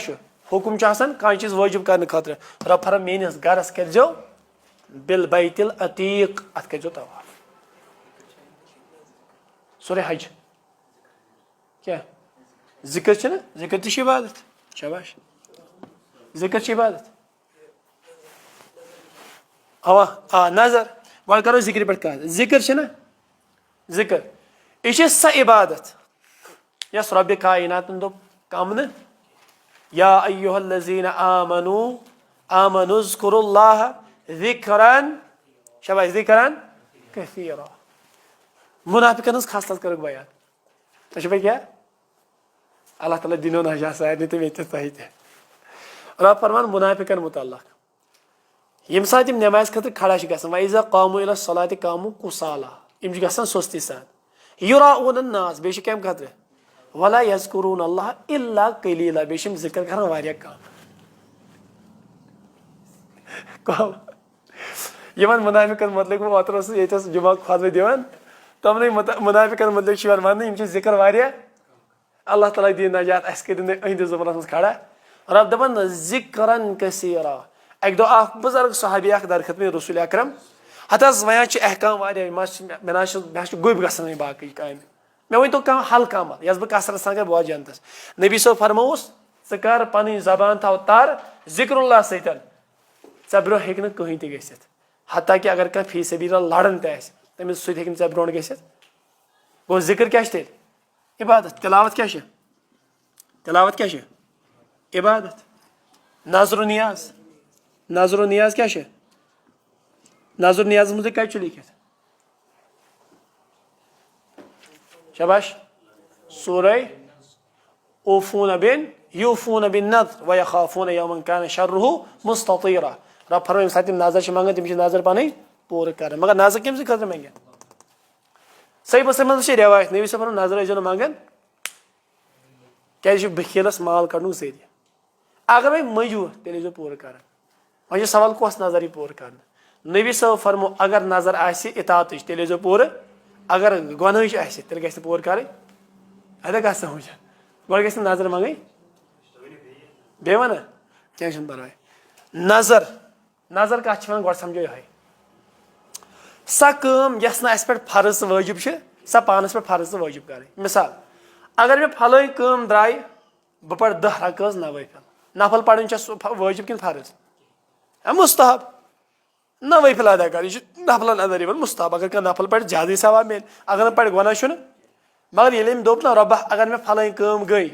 [SPEAKER 1] हुकुम कह चीज वाजिब करने खतर रब फरमान मेनिस गरस करो बिल बैतिल अतीक अत करो तवाफ सूरह हज क्या जिक्र जिक्र तो इबादत शाबाश जिक्र इबादत अवा नजर वो करो जिक्र पे कह जिक्र ना जिक्र यह सा इबादत यस रब कायनात दोप कम न या अय्युहल्लज़ीना आमनू आमनुज़्कुरुल्लाह ज़िक्रन शाबाश ज़िक्रन कसीरा मुनाफिकन हज खासलत कर बयान तो क्या अल्लाह ताला दिनो नजा सारे तो ये सही रब फरमान मुनाफिकन मुतल्लक यम सात नमाज खतर खड़ा वैज़ा कामू इला सलाति कामू कुसाला यम गसान सुस्ती सान युराऊन नास बे कम खतर वला यज़कुरून अल्लाह इल्ला कलीला बे जिक्र कर वारिया कम यमन मुनाफिकन मतलब ओतर ये जुमा खुतबा दिवान तमन मुनाफिकन मतलब वन जिक्र वारिया अल्लाह ताला दी नजात अस कर अहंदिस ज़बानस मज खड़ा रब दपान ज़िक्रन कसीरा एक दो बुजुर्ग सहाबी दरखत में रसूल अकरम हत वन अहकाम वारिया मे गुब गसान बाकी काम मे वन तो कम हल्का अमल यस बह कसरत सान कर बहुत जनतस नबी सब फरमोस कर पन जबान थव तार ज़िक्रुल्लाह सतन ऐ ब्रो हे कहीं त गसित हत्ता कि अगर कह फी सबीला लड़न तमिस सत हे ब्रो गसित गो जिक्र क्या तेल इबादत तिलावत क्या तिलावत क्या इबादत नजर नियाज क्या नजर नियाज मुझे कत लिखित शाबाश सूरह ऊफून बिन नज़र व यखाफून यौमन कान शर्रुहु मुस्ततीरा रब फरमाए साथ नजर मंगान तम नजर पन पूर कर मगर नजर कम खतर मंगे सही मुस्लिम रिवायत नबी सब नजर ऐजो मंगान क्या बखीलस माल कड़न जरिए अगर वह मजूर तेल पूर कर वह सवाल कस नजर पूर कर नबी सब फरमो अगर नजर आतात तेल पूर अगर गुनाह तेल ग पूर कर अदा कह समझ गो ग नजर मंगई बे वन कह पर्वा नजर कत वन गो समझो ये सा कम यस ना अस पे फर्ज वाजिब सा पानस पे फर्ज वाजिब कर मिसाल अगर मे फल कम द्राय बह पढ़ 10 रकात नवाफिल नफल पढ़न वाजिब कि फर्ज मुस्तहब नवाफिल अदा कर नफल अदर मुस्तहब अगर कह नफल पढ़ ज्यादा सवाब मिल अगर पढ़ गुनाह मगर ये दोप ना रब अगर मे फल कम गई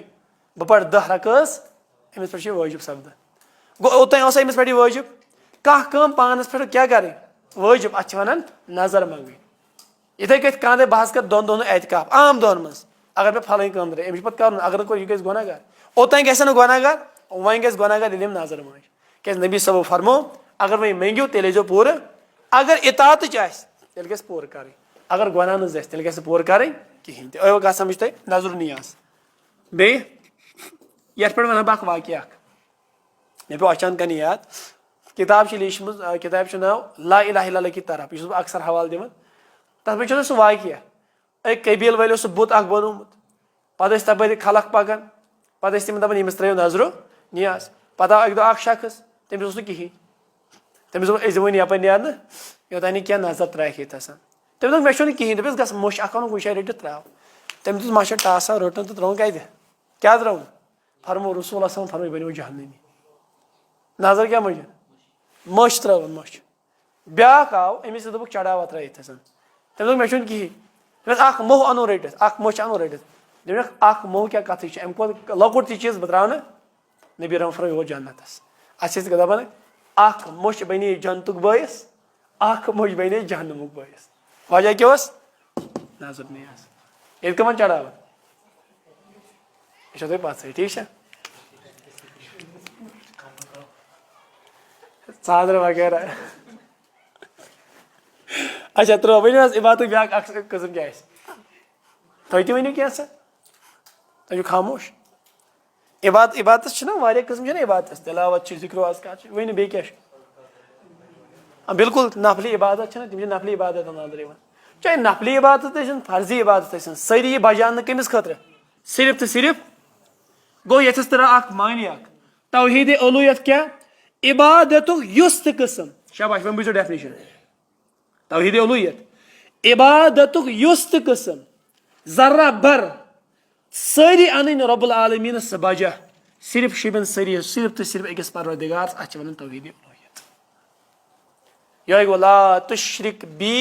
[SPEAKER 1] बह पढ़ 10 रकात अमिस पे वाजिब सपद गो ओतन अमिस पे वाजिब कह कम पानस पे क्या करें वाजिब अत वन नजर मंगनी इथे कह बहस कर दोन दोनों एहतिकाफ आम दोन मज अगर मे फल कम द्राय अमिस पे कर अगर कोई यह गुनाहगार ओतन गह गुनाहगार वन गह गुनाहगार नजर मंग क्या नबी सब फरमो अगर वह मंगो तेल पूर अगर इतात तेल गस पूर कर अगर गुनाह तेल गस पूर कर कहें तो समझ तुम नजर नियाज बे ये पे वन बह वाक़ मे पे अचानक याद किताब लिखम किताब नाव ला इलाहा इल्लल्लाह की तरफ यह अक्सर हवाल दिवन तथ पे सह वाक़ एक कबील वालो सह बुत बनोमुत पे तप खलक पकान पे तम दपान यमिस त्रो नजरो नियाज पे आव अक शख्स तमिस कहें तमिस दिमो यप नेरन योतान क्या नजर त्राक तस तम मे कहें दस गस मुश अन कुछ रट त्राव तम दिस माशा टासा रोटन तो त्रोन कत क्या त्रोन फरमो रसूल फरमो बनो जहन्नमी नजर क्या मुझे मश त्रोन मश ब्या आव अमिस दोप चढ़ावा त्रत तम मे कहें मोह अनो रटित मश अनो रटित दप मोह क्या कथ अम लकुट त चीज बह त्रा नबी रम फरमो वो जन्नतस अस दपान मुश बने जन्नतुक बयस मुश बने जहन्नमुक बयस वजह क्या नजर नियाज ये कमन चढ़ावा यह तुम पता ठीक है चादर वगैरह अच्छा त्रो वन इबादत ब्या कस्म क्या तुम तो वन क्या तुम खामोश इबादत वारिया कस्म इबादत तिलावत जिक्र अज़कार वन बे क्या बिल्कुल नफली इबादत तम नफली इबादत अंदर चाहे नफली इबादत इन फर्जी इबादत इन सारी बजान कमिस खतर सिर्फ तो सिर्फ गो ये तरह मानी तौहीद उलूहियत क्या इबादत युस किस्म शाबाश वो बुझो डेफिनेशन तौहीद उलूहियत इबादत युस किस्म जर्रा भर सारी अन रब्बुल आलमीन बजा सिर्फ शिबन सरी सिर्फ तो सिर्फ अकिस परवरदिगार अत वन तौहीद उलूहियत यह गो ला तुश्रिक बी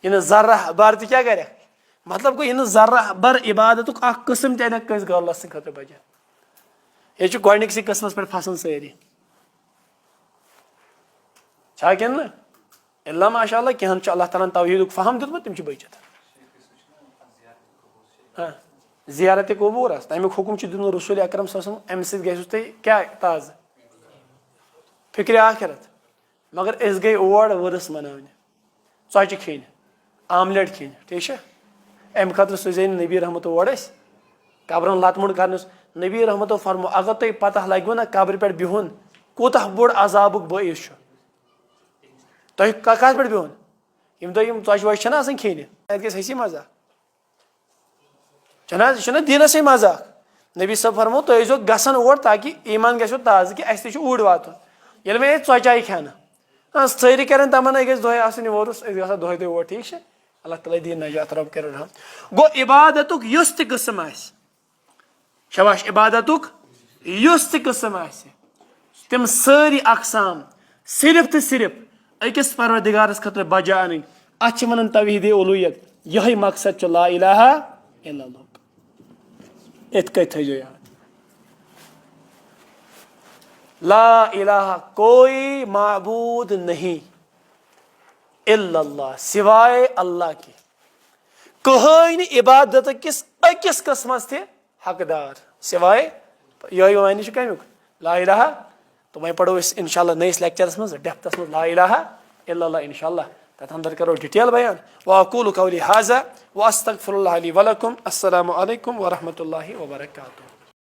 [SPEAKER 1] इन जर्रा भर तो क्या करे मतलब गो इन जर्रा भर इबादत किस्म तन कस गलस खतर बजा ये गोडनिकसी किस्मस पे फसन सारी किन अल्लाह माशाअल्लाह कहन अल्लाह ताला तौहीद फहम दितमुत तम बचित हाँ जियारत कबूर तमिक हुकुम दिन रसूल अकरम अम सु क्या ताज़ फिक्र आखिरत मगर अस गई और वरस मनाने चौचि खेन आमलेट खेन ठीक है अम खतर सोजे नबी रहमत और कब्रन लतमुड़ कर नबी रहमत फरमो अगर तुम पता लगो ना कब्र पे बिहुन कूतः बोड़ अजाबुक बइस तुम कत पे बिहुन यम दो चौचि वच ना खेन हसी मजाक चना दीनस मजाक नबी सब फरमो तुम जो गसन और ताकि ईमान गो ताज़ कि अस ऊर वात ये मे चौचाई खेन हाँ सारी कर तमन्ना गो दोहे आवर्स दोहे दोह और ठीक है अल्लाह ताला दी नजात रब कर गो इबादत युस किस्म आ शबाश इबादत युस किस्म आ तम सारी अकसाम सिर्फ तो सिर्फ अकिस परवरदिगारस खतर बजा अन अत वन तौहीद उलूहियत यही मकसद ला इलाहा इल्लल्लाह इत थो याद ला इलाहा कोई माबूद नहीं इल्लल्लाह सिवाय अल्लाह के कहन इबादत किस अकिस किस्मस थे हकदार सिवाय यही वन कमुक ला इलाहा तो वह पढ़ो इंशाल्लाह नईस लेक्चरस मज डेप्थस मज ला इलाहा इल्लल्लाह इंशाल्लाह तथ अंदर करो डिटेल बयान वअक़ूलु क़ौली हाज़ा व अस्तग़फ़िरुल्लाह ली व लकुम अस्सलामु अलैकुम व रहमतुल्लाहि व बरकातुहू।